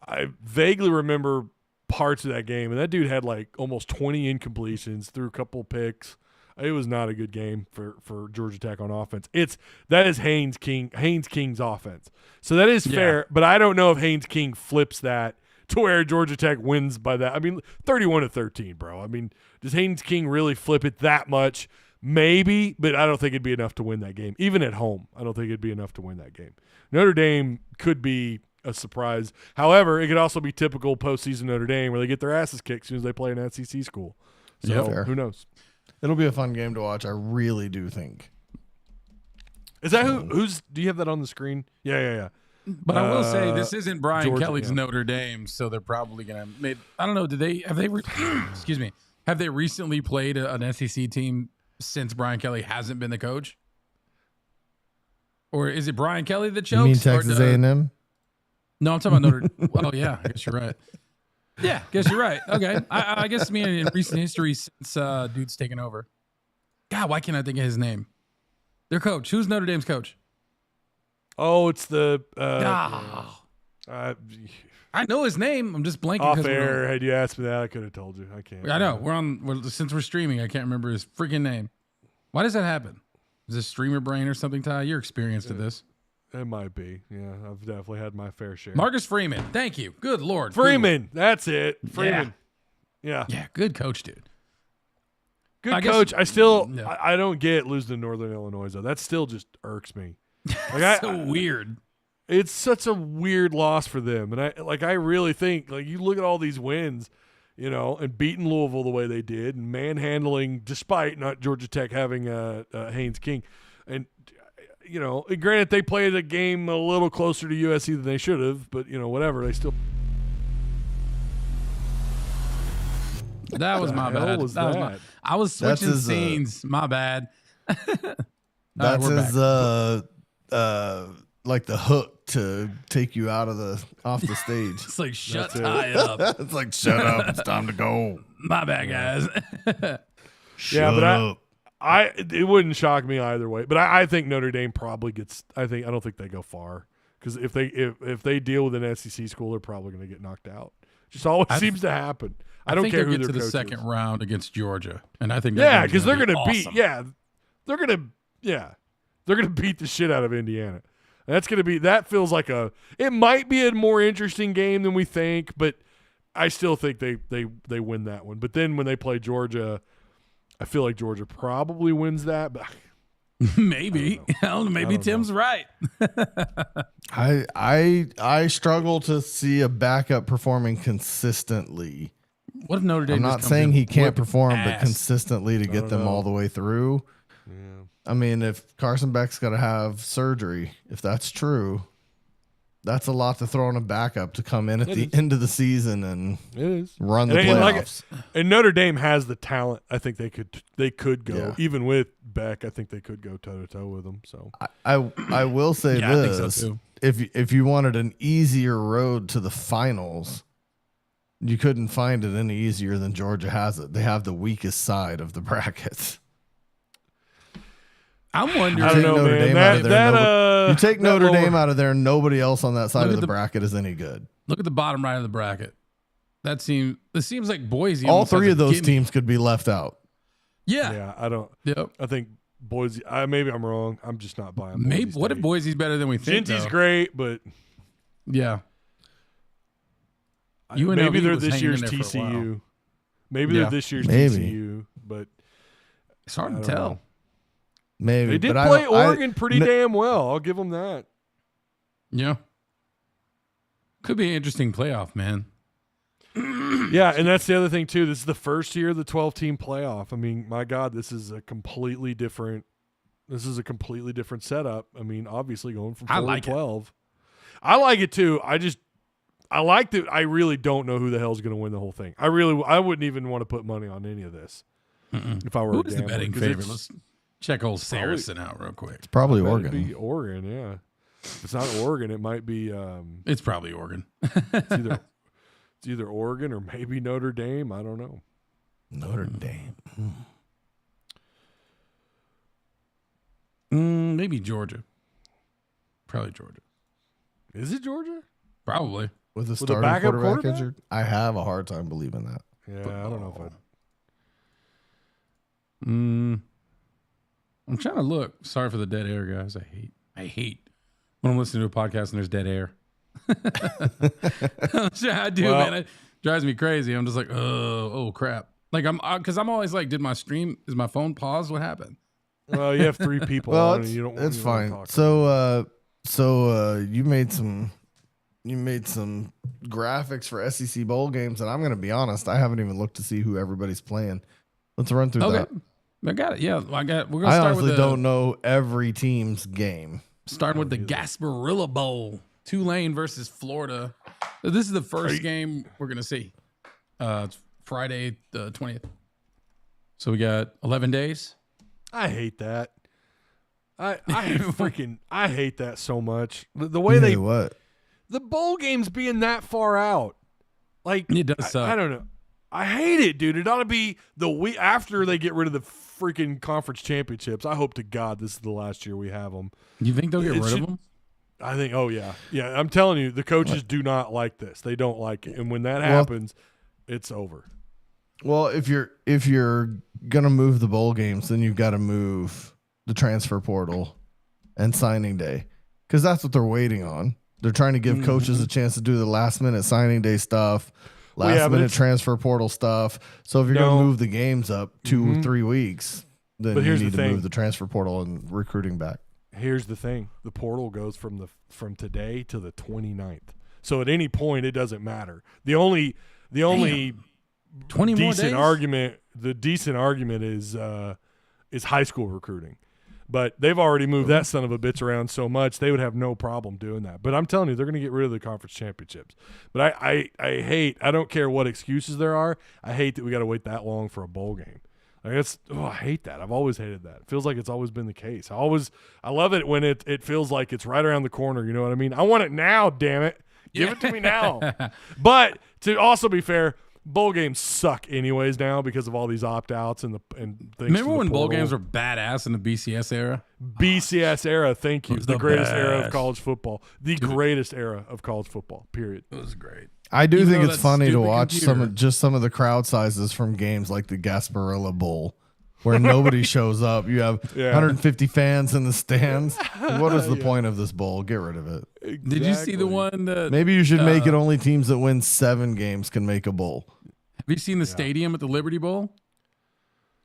I vaguely remember parts of that game, and that dude had like almost 20 incompletions, threw a couple picks. It was not a good game for Georgia Tech on offense. That is Haynes King's offense. So that is fair, but I don't know if Haynes King flips that to where Georgia Tech wins by that. I mean, 31-13, bro. I mean, does Haynes King really flip it that much? Maybe, but I don't think it'd be enough to win that game. Even at home, I don't think it'd be enough to win that game. Notre Dame could be a surprise. However, it could also be typical postseason Notre Dame where they get their asses kicked as soon as they play an SEC school. So
Fair.
who knows?
It'll be a fun game to watch. I really do think.
Is that who's? Do you have that on the screen? Yeah.
But I will say this isn't Brian
Georgia,
Kelly's
yeah.
Notre Dame, so they're probably gonna. I don't know. Excuse me. Have they recently played an SEC team since Brian Kelly hasn't been the coach? Or is it Brian Kelly that chokes?
You mean Texas A&M?
No, I'm talking about Notre. Oh yeah, I guess you're right. Yeah, guess you're right. Okay, I guess in recent history since dude's taken over. God, why can't I think of his name? Their coach. Who's Notre Dame's coach?
Oh, it's the
I know his name. I'm just blanking.
off air. Had you asked me that, I could have told you. I can't.
I know since we're streaming, I can't remember his freaking name. Why does that happen? Is this streamer brain or something, Ty? You're experienced at this.
It might be. Yeah, I've definitely had my fair share.
Marcus Freeman. Thank you. Good Lord.
Freeman. That's it. Freeman. Yeah.
Yeah, good coach, dude.
Good
I guess-
coach. I still,
Yeah.
I don't get losing to Northern Illinois, though. That still just irks me. Like,
So weird.
It's such a weird loss for them. And I really think, like, you look at all these wins, you know, and beating Louisville the way they did and manhandling, despite not Georgia Tech having Haynes King. And, you know, granted, they played a game a little closer to USC than they should have, but, you know, whatever. They still.
That was my bad.
was
That was
that?
I was
That's
switching
his,
scenes. My bad.
That's
we're
his like the hook to take you out of off the stage.
It's like shut
That's it.
Ty up.
It's like shut up, it's time to go.
My bad, guys.
Yeah, but
Shut up.
it wouldn't shock me either way. But I think Notre Dame probably gets. I don't think they go far because if they deal with an SEC school, they're probably going to get knocked out. Just always seems to happen. I don't
think
care
they'll
who
get
their
to the
coach
second
is.
round against Georgia, and I think
Yeah, because they're going to
awesome.
beat. Yeah, they're going to beat the shit out of Indiana. And that's going to be. That feels like it might be a more interesting game than we think, but I still think they win that one. But then when they play Georgia, I feel like Georgia probably wins that. But
Maybe. Maybe Tim's right.
I struggle to see a backup performing consistently.
What if Notre Dame?
I'm
just
not
comes
saying
in
he can't
whipping
perform, but
ass?
consistently to get
don't
them
know.
all the way through.
yeah.
I mean, if Carson Beck's got to have surgery, if that's true, that's a lot to throw on a backup to come in at the end of the season and
It is.
run the
And
playoffs.
And Notre Dame has the talent. I think they could go
Yeah.
even with Beck. I think they could go toe to toe with them. So
I will say
Yeah, I think so
this:
too.
if you wanted an easier road to the finals, you couldn't find it any easier than Georgia has it. They have the weakest side of the brackets.
I'm wondering.
I don't know,
Notre
man.
Dame out of there, you take
that
Notre
lower-
Dame out of there, nobody else on that side
Look
of
at
the
the-
bracket is any good.
Look at the bottom right of the bracket. This seems like Boise.
All
almost has
three
a
of those
gimme.
teams could be left out.
Yeah.
Yeah, I don't.
Yep.
I think Boise. Maybe I'm wrong. I'm just not buying.
Maybe.
Boise
What if
State.
Boise's better than we think?
Genty's
though?
great, but
Yeah.
maybe
UNLV
they're
was
this
hanging
year's
in there for a while.
TCU. Maybe
Yeah.
they're this year's
Maybe.
TCU, but
It's hard
I
to
don't
tell.
know.
Maybe
They did
but I
play
don't- I-
Oregon pretty
no-
damn well. I'll give them that.
Yeah. Could be an interesting playoff, man.
Yeah, and that's the other thing too. This is the first year of the 12-team playoff. I mean, my God, this is a completely different setup. I mean, obviously going from 4
I like
to
it.
12. I like it too. I like that. I really don't know who the hell's going to win the whole thing. I wouldn't even want to put money on any of this if I were
Who
a
is the
gambler,
betting
'cause
favorite?
it's-
Let's check old Saracen out real quick.
It's probably
It'd
Oregon.
be Oregon, yeah. If it's not Oregon, it might be
It's probably Oregon.
it's either Oregon or maybe Notre Dame. I don't know.
Notre Dame.
Maybe Georgia. Probably Georgia.
Is it Georgia?
Probably.
With a
a
starting
backup
quarterback
quarterback?
injured, I have a hard time believing that.
Yeah, I don't know if I.
I'm trying to look. Sorry for the dead air, guys. I hate when I'm listening to a podcast and there's dead air. I do,
Well-
man. It drives me crazy. I'm just like, oh crap. Like because I'm always like, did my stream? Is my phone paused? What happened?
Well, you have 3 people
Well,
on, and you don't.
it's
you don't wanna
fine.
talk
So you made some graphics for SEC bowl games, and I'm going to be honest, I haven't even looked to see who everybody's playing. Let's run through that.
I got it. Yeah, We're gonna
I
start
honestly
with the
don't know every team's game.
starting with the Gasparilla Bowl. Tulane versus Florida. So this is the first game we're gonna see. It's Friday the 20th. So we got 11 days.
I hate that. I hate that so much. The way they
what?
the bowl games being that far out. Like
It does suck.
I don't know. I hate it, dude. It ought to be the week after they get rid of the freaking conference championships. I hope to God this is the last year we have them.
You think they'll get rid of them?
I think. Oh yeah. I'm telling you, the coaches do not like this. They don't like it, and when that happens, it's over.
Well, if you're gonna move the bowl games, then you've got to move the transfer portal and signing day, because that's what they're waiting on. They're trying to give coaches a chance to do the last minute signing day stuff, last minute transfer portal stuff. So if you're gonna move the games up 2 or 3 weeks, then you need to move the transfer portal and recruiting back.
Here's the thing: the portal goes from today to the 29th. So at any point, it doesn't matter. The only 20
more days?
the decent argument is high school recruiting. But they've already moved that son of a bitch around so much, they would have no problem doing that. But I'm telling you, they're going to get rid of the conference championships. But I don't care what excuses there are, I hate that we got to wait that long for a bowl game. Like I hate that. I've always hated that. It feels like it's always been the case. I love it when it feels like it's right around the corner. You know what I mean? I want it now, damn it. Give it to me now. But to also be fair, bowl games suck anyways now because of all these opt-outs and things.
Remember when bowl games were badass in the BCS era?
BCS era, thank you.
It was
The greatest era of
best.
college football. The greatest era of college football, period.
It was great.
I do
Even
think
though
it's
that
funny to
stupid
watch
computer-
some of the crowd sizes from games like the Gasparilla Bowl, where nobody shows up. You have 150 fans in the stands. What is the point of this bowl? Get rid of it.
Exactly.
Did you see the one that
Maybe you should make it only teams that win 7 games can make a bowl.
Have you seen the stadium at the Liberty Bowl?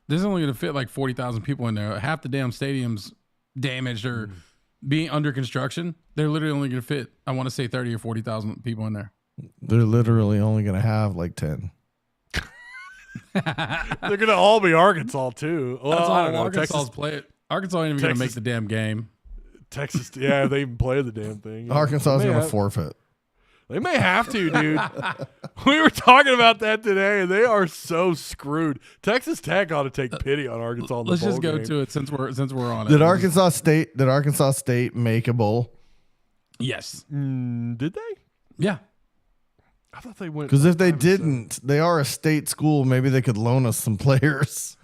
There's only going to fit like 40,000 people in there. Half the damn stadium's damaged or being under construction. They're literally only going to fit, I want to say 30 or 40,000 people in there.
They're literally only going to have like 10.
They're going to all be Arkansas, too. Well,
That's
I
all
don't know.
Arkansas's play it. Arkansas ain't even going to make
Texas-
the damn game.
Texas, yeah, they even play the damn thing.
Arkansas is
They may
going to
have-
forfeit.
They may have to, dude. We were talking about that today, and they are so screwed. Texas Tech ought to take pity on Arkansas. In the
Let's
bowl
just go
game.
to it since we're on it.
Did Arkansas State make a bowl?
Yes.
Did they?
Yeah.
I thought they went.
Because if they
5-7.
didn't, they are a state school. Maybe they could loan us some players.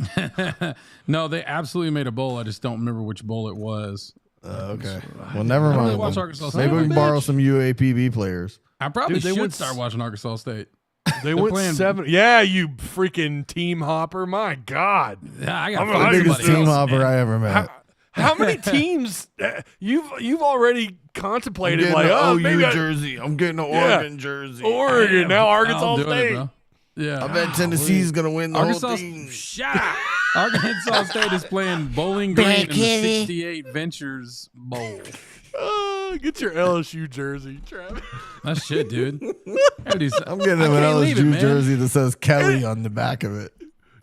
No, they absolutely made a bowl. I just don't remember which bowl it was.
Okay. Well, never
I don't really
mind.
watch
then.
Arkansas State.
Maybe we can
Son of a
borrow
bitch.
some UAPB players.
I probably
Dude, they
should
went
start watching Arkansas State.
They went
playing-
7. Yeah, you freaking team hopper. My God.
Yeah, I got
I'm
to
a
find
Biggest
somebody
team
else,
hopper
man.
I ever met.
How many teams you've already
I'm
contemplated?
getting
Like,
an
oh,
OU
maybe
jersey. I'm getting an
Yeah.
Oregon jersey.
Oregon now
I'm
Arkansas
doing it,
State.
bro. Yeah.
I bet Tennessee's gonna win the
Arkansas,
whole thing.
shut up. Arkansas State is playing Bowling Green in the 68 Ventures Bowl.
Get your LSU jersey, Travis.
That's shit, dude.
I'm getting him an
can't leave it,
LSU
man.
jersey that says Kelly on the back of it.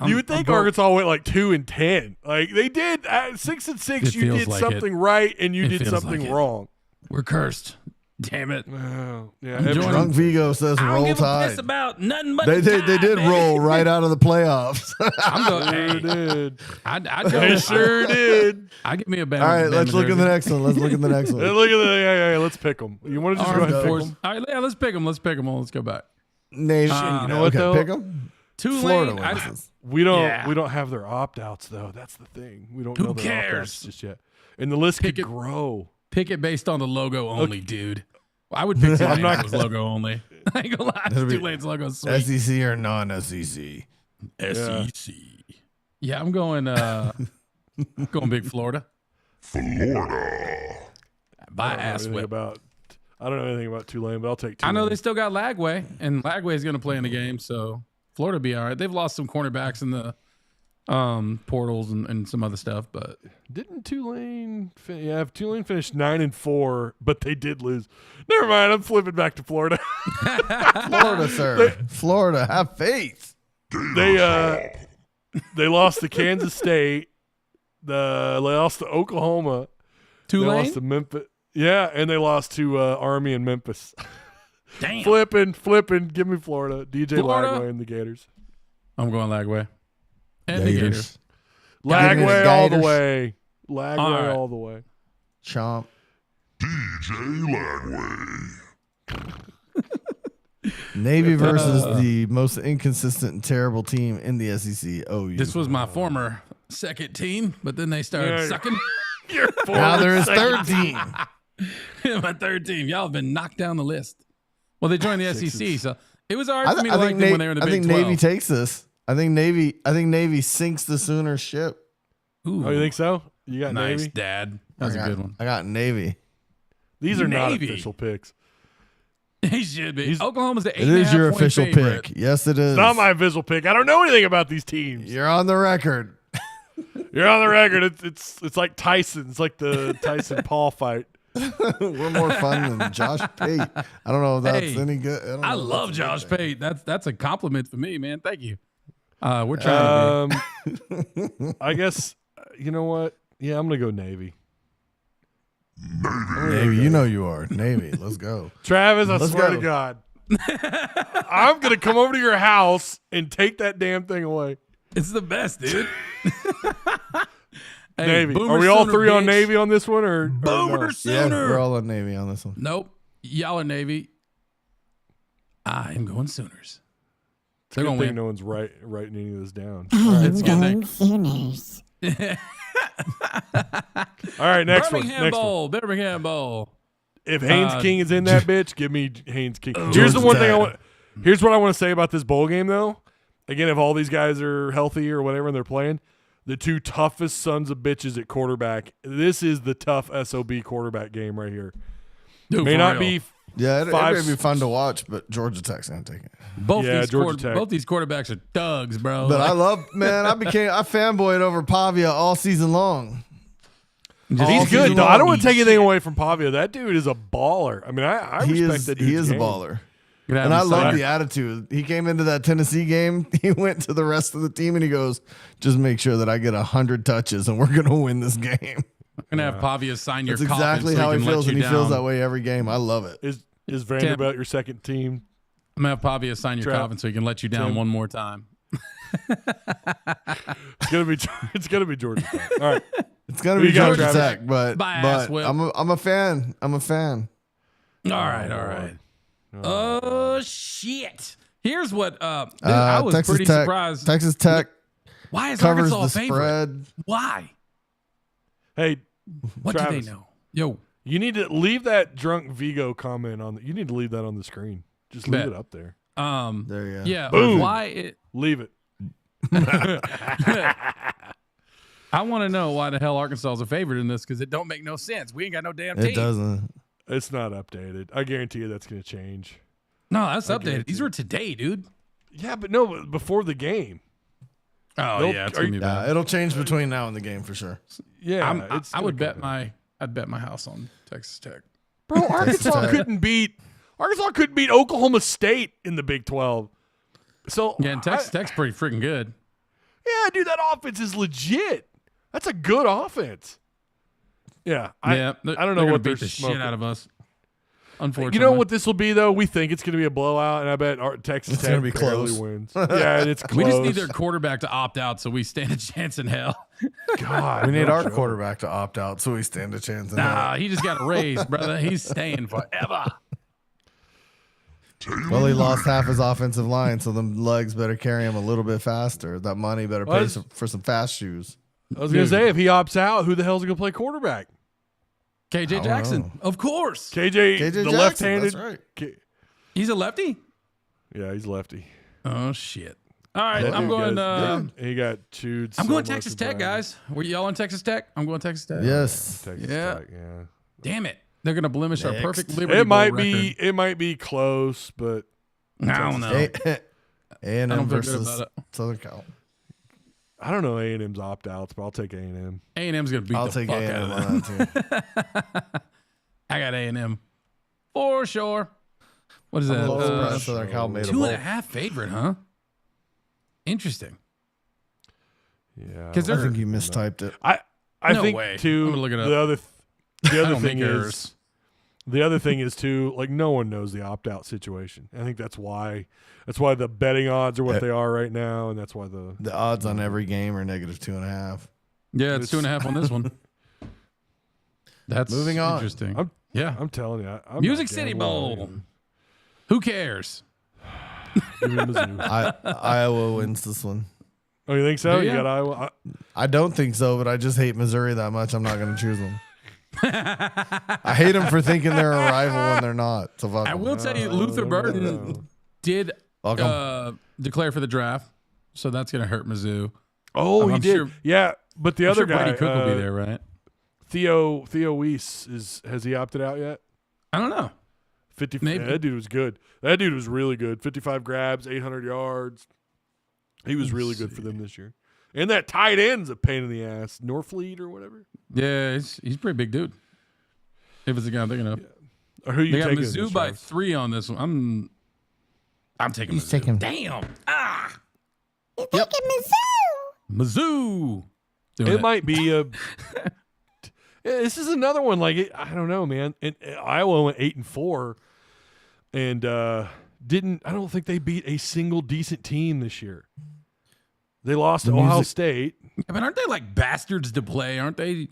You would think Arkansas went like 2-10. Like they did at 6-6.
It
You
feels
did
like
something
it.
right, and you
It
did
feels
something
like it.
wrong.
We're cursed. Damn it.
Oh, yeah,
I'm joining-
Drunk Vigo says
I don't
roll
give a
tide.
piss about nothing but
They
the
did. They
tide,
did
baby.
roll right out of the playoffs.
I'm going.
Sure
Hey,
did.
I'd go.
They sure did.
I give me a bad.
All right, let's look at the next one. Let's look at the next
Hey,
one.
look at that. Yeah, let's pick them. You want to just go ahead and pick them?
All right, yeah, let's pick them. Let's pick them. Let's go back.
Nation.
you know what,
okay,
though?
pick them.
Tulane.
Florida
I-
wins this.
We don't.
Yeah.
We don't have their opt-outs though. That's the thing. We don't
Who
know their
cares?
opt-outs just yet. And the list
Pick
could
it.
grow.
Pick it based on the logo only, dude. I would pick Tulane if it was logo only. I ain't gonna lie.
It'll be
Tulane's logo is sweet.
SEC or non-SEC?
SEC. Yeah, I'm going. Going big Florida.
Florida.
By
I
ass
don't know anything
whip.
about. I don't know anything about Tulane, but I'll take Tulane.
I know they still got Lagway, and Lagway is going to play in the game, so Florida be all right. They've lost some cornerbacks in the portals and some other stuff, but
Didn't Tulane? Tulane finished 9-4, but they did lose. Never mind. I'm flipping back to Florida.
Florida, sir. Florida, have faith.
They lost to Kansas State. They lost to Oklahoma. They
Tulane.
lost to Memphis. Yeah, and they lost to Army and Memphis.
Damn.
Flipping. Give me Florida. DJ
Florida?
Lagway and the Gators.
I'm going Lagway. And the Gators.
Lagway all the
Gators.
way. Lagway
All right.
all the way.
Chomp.
DJ Lagway.
Navy versus the most inconsistent and terrible team in the SEC. OU.
This was my former second team, but then they started
Yeah.
sucking.
Now there is third team.
My third team. Y'all have been knocked down the list. Well, they joined the SEC, so it was hard
I,
for me
I
to like
think,
them when they were in the
I
Big
think
12.
Navy takes this. I think Navy sinks the Sooner ship.
Ooh,
Oh, you think so? You got
nice,
Navy?
Dad. That's a good one.
I got Navy.
These are not
Navy.
official picks.
He should be. Oklahoma's the
It is your
8.5 point
official
favorite.
pick. Yes, it is.
It's not my official pick. I don't know anything about these teams.
You're on the record.
You're on the record. It's like Tyson. It's like the Tyson Paul fight.
We're more fun than Josh Pate. I don't know if that's
Hey,
any good. don't know
I
if
love
that's a good
Josh
thing.
Pate. That's a compliment for me, man. Thank you. We're trying.
I guess you know what? Yeah, I'm gonna go Navy.
Navy, you know you are. Navy, let's go.
Travis, I
Let's
swear
go.
to God, I'm gonna come over to your house and take that damn thing away.
It's the best, dude. Hey,
Navy.
Boomer
Are we all
Sooner,
three on
bitch.
Navy on this one, or
Boomer
no?
Yeah,
Sooner.
we're all on Navy on this one.
Nope. Y'all are Navy. I am going Sooners.
It's a
They're
good
gonna
thing
win.
no one's writing any of this down.
It's a good thing.
Sooners.
All right, next one.
Birmingham
Next one.
Bowl. Birmingham Bowl.
If Haynes King is in that bitch, give me Haynes King. Here's
Georgia
the one thing I
Tech.
want. Here's what I want to say about this bowl game, though. Again, if all these guys are healthy or whatever and they're playing, the two toughest sons of bitches at quarterback. This is the tough SOB quarterback game right here.
Dude,
May
for
not
real.
be
Yeah, it
Five-
may be fun to watch, but Georgia Tech's gonna take it.
Both
Yeah,
these
Georgia Tech.
both these quarterbacks are thugs, bro.
But I fanboyed over Pavia all season long.
Just-
all
He's
season
good, though. I
long.
don't want to take anything away from Pavia. That dude is a baller. I mean, I
He
respect
is
that
he
dude's
is a
game.
baller.
Gonna have
And I
him
love
sign-
the attitude. He came into that Tennessee game. He went to the rest of the team and he goes, "Just make sure that I get 100 touches and we're gonna win this game."
I'm gonna have Pavia sign your
That's
coffin
exactly
so
how
he
he
can
feels,
let
and
you
he feels
down.
that way every game. I love it.
Is Vanderbilt your second team?
I'm gonna have Pavia sign your
Trav-
coffin so he can let you down
Tim.
one more time.
It's gonna be Georgia Tech. All right.
It's gonna
Who
be
you got,
Georgia
Travis?
Tech, but
Bias whip.
I'm a fan. I'm a fan.
All right. Oh shit! Here's what. Dude, I was
Texas
pretty
Tech,
surprised.
Texas Tech
Why is
covers
Arkansas
the
a favorite?
spread.
Why?
Hey,
What do
Travis.
they know? Yo,
you need to leave that drunk Vigo comment on. You need to leave that on the screen. Just leave
Bet.
it up there.
There you go.
yeah.
Boom.
Why it?
Leave it.
I want to know why the hell Arkansas is a favorite in this because it don't make no sense. We ain't got no damn team.
It doesn't.
It's not updated. I guarantee you that's going to change.
No, that's
I
updated.
guarantee
These
it.
were today, dude.
Yeah, but no, before the game.
Oh
Nope.
yeah, it's
Are
gonna
you-
be bad.
It'll change between now and the game for sure.
Yeah,
I would bet I'd bet my house on Texas Tech.
Bro, Arkansas
Tech.
couldn't beat Oklahoma State in the Big 12. So
Yeah, and Texas Tech's pretty freaking good.
yeah, dude, that offense is legit. That's a good offense. Yeah, I don't know
they're
what
gonna
they're
beat the
smoking.
shit out of us. Unfortunately,
You know what this will be though? We think it's going to be a blowout, and I bet Texas
It's
Tech
gonna be
barely
close.
wins. Yeah, and it's close.
We just need their quarterback to opt out so we stand a chance in hell.
God.
We need
no
our
joke.
quarterback to opt out so we stand a chance. In that.
Nah, he just got a raise, brother. He's staying forever.
Well, he lost half his offensive line, so the legs better carry him a little bit faster. That money better pay
What?
for some fast shoes.
I was going to say if he opts out, who the hell's going to play quarterback?
KJ Jackson,
know.
of course.
KJ
KJ
the
Jackson,
left-handed.
that's right.
He's a lefty.
Yeah, he's lefty.
Oh shit! All right,
That
I'm
dude
going.
goes- he got chewed.
I'm
so
going
much
Texas Tech,
about
guys. Were y'all on Texas Tech? I'm going Texas Tech.
Yes.
Texas
Yeah.
Tech, yeah.
Damn it! They're gonna blemish our
Next.
perfect Liberty
It might
Bowl
be
record.
it might be close, but
I don't know.
A&M
I don't feel good
versus
about it.
Southern Cal.
I don't know A&M's opt-outs, but I'll take A&M.
A&M's gonna beat
I'll
the
take
fuck
A&M
out of
on
them.
that too.
I got A&M for sure. What is
I'm a
that?
little surprised Southern Cal made a bowl.
2.5 favorite, huh? Interesting.
Yeah.
'Cause
I
they're-
think you mistyped it.
I
No
think
way.
too
I'm gonna look it up.
the other
I
thing
don't make
is
errors.
The other thing is too, like no one knows the opt out situation. I think that's why the betting odds are what they are right now, and that's why
The odds on every game are -2.5.
Yeah, it's 2.5 on this one. That's
Moving on.
Interesting.
I'm telling you, I'm
Music
not
City
gambling.
Bowl. Who cares?
Give me Mizzou.
Iowa wins this one.
Oh, you think so?
Do
You
ya?
got Iowa.
I don't think so, but I just hate Missouri that much. I'm not going to choose them. I hate them for thinking they're a rival when they're not. So fuck
I
'em.
will tell you, Luther Burton did declare for the draft, so that's going to hurt Mizzou.
Oh, he
I'm
did.
sure-
Yeah, but the
I'm
other
sure
guy,
Brady Cook will be there, right?
Theo Weiss has he opted out yet?
I don't know.
50.
Maybe.
That dude was good. That dude was really good. 55 grabs, 800 yards. He was really good for them this year. And that tight end's a pain in the ass. Norfleet or whatever.
Yeah, he's a pretty big dude. If it's the guy I'm thinking of.
Or who you
They got
taking?
Mizzou by 3 on this one. I'm taking Mizzou.
taking-
Damn. Ah.
You're taking
Mizzou. Doing
It might be a. This is another one. Like I don't know, man. And Iowa went 8-4, and didn't. I don't think they beat a single decent team this year. They lost to Ohio State.
I mean, aren't they like bastards to play? Aren't they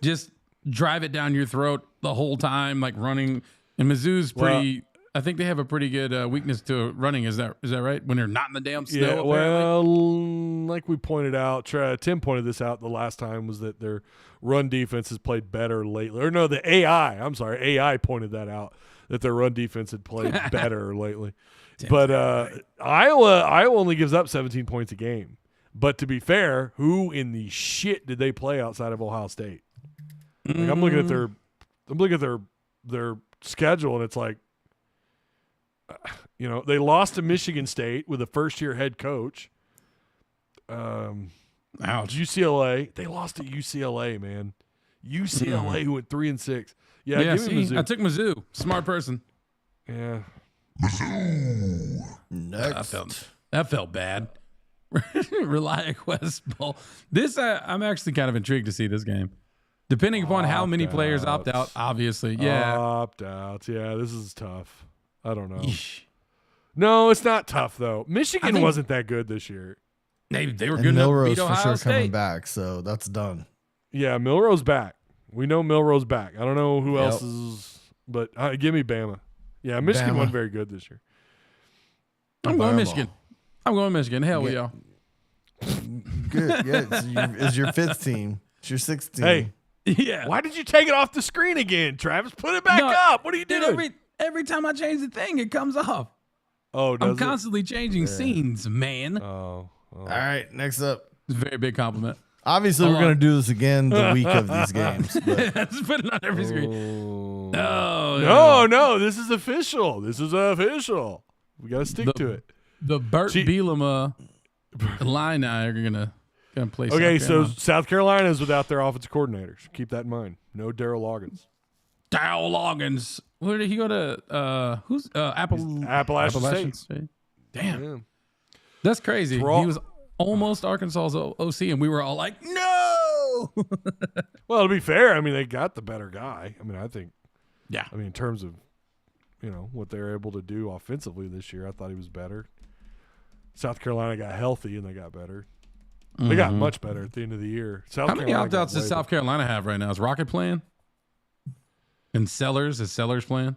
just drive it down your throat the whole time, like running? And Mizzou's pretty. I think they have a pretty good weakness to running. Is that right? When they're not in the damn snow.
Yeah,
apparently?
well, like we pointed out, Tim pointed this out the last time, was that their run defense has played better lately. Or no, the AI pointed that out, that their run defense had played better lately. But Iowa only gives up 17 points a game. But to be fair, who in the shit did they play outside of Ohio State? Like I'm looking at their schedule, and it's like, they lost to Michigan State with a first-year head coach.
Ouch.
UCLA, they lost to UCLA, man. UCLA who went 3-6. Yeah,
Yeah,
give me
see,
Mizzou.
I took Mizzou. Smart person.
Yeah,
Next.
That felt bad. ReliaQuest Bowl. This I'm actually kind of intrigued to see this game. Depending upon how many players opt out, obviously. Yeah.
opt-outs. Yeah, this is tough. I don't know.
Yeesh.
No, it's not tough though. Michigan
think-
wasn't that good this year.
They were
And
good enough to
Milrose
beat
for
Ohio
sure coming
State.
back, so that's done.
Yeah, Milrose back. We know Milrose back. I don't know who
Yep.
else is, but give me Bama. Yeah, Michigan
Bama.
wasn't very good this year.
I'm going
Bama.
Michigan. I'm going Michigan. Hell
Yeah.
yeah.
Good. Yeah, it's your 5th team. It's your 6th team.
Hey,
Yeah.
why did you take it off the screen again, Travis? Put it back
No,
up. What are you
Dude,
doing?
every time I change the thing, it comes off.
Oh,
I'm
does it?
constantly changing scenes, man.
Oh.
All right, next up.
It's a very big compliment.
Obviously,
Hold
we're going
on.
to do this again the week of these games. But
Just put it on every screen.
No, this is official. We got to stick to it.
The Burt
See-
Bielema line are gonna play.
Okay,
South
so
Carolina.
South Carolina is without their offensive coordinators. Keep that in mind. No Darryl Loggins.
Dow Loggins. Where did he go to? Who's
Appalachian State.
Damn,
Yeah.
that's crazy.
Throw-
He was almost Arkansas's OC, and we were all like, "No."
Well, to be fair, I mean, they got the better guy. I mean, I think,
Yeah.
I mean, in terms of, what they're able to do offensively this year, I thought he was better. South Carolina got healthy, and they got better. They got much better at the end of the year.
How many opt-outs does South Carolina have right now? Is Rocket playing? And Sellers? Is Sellers playing?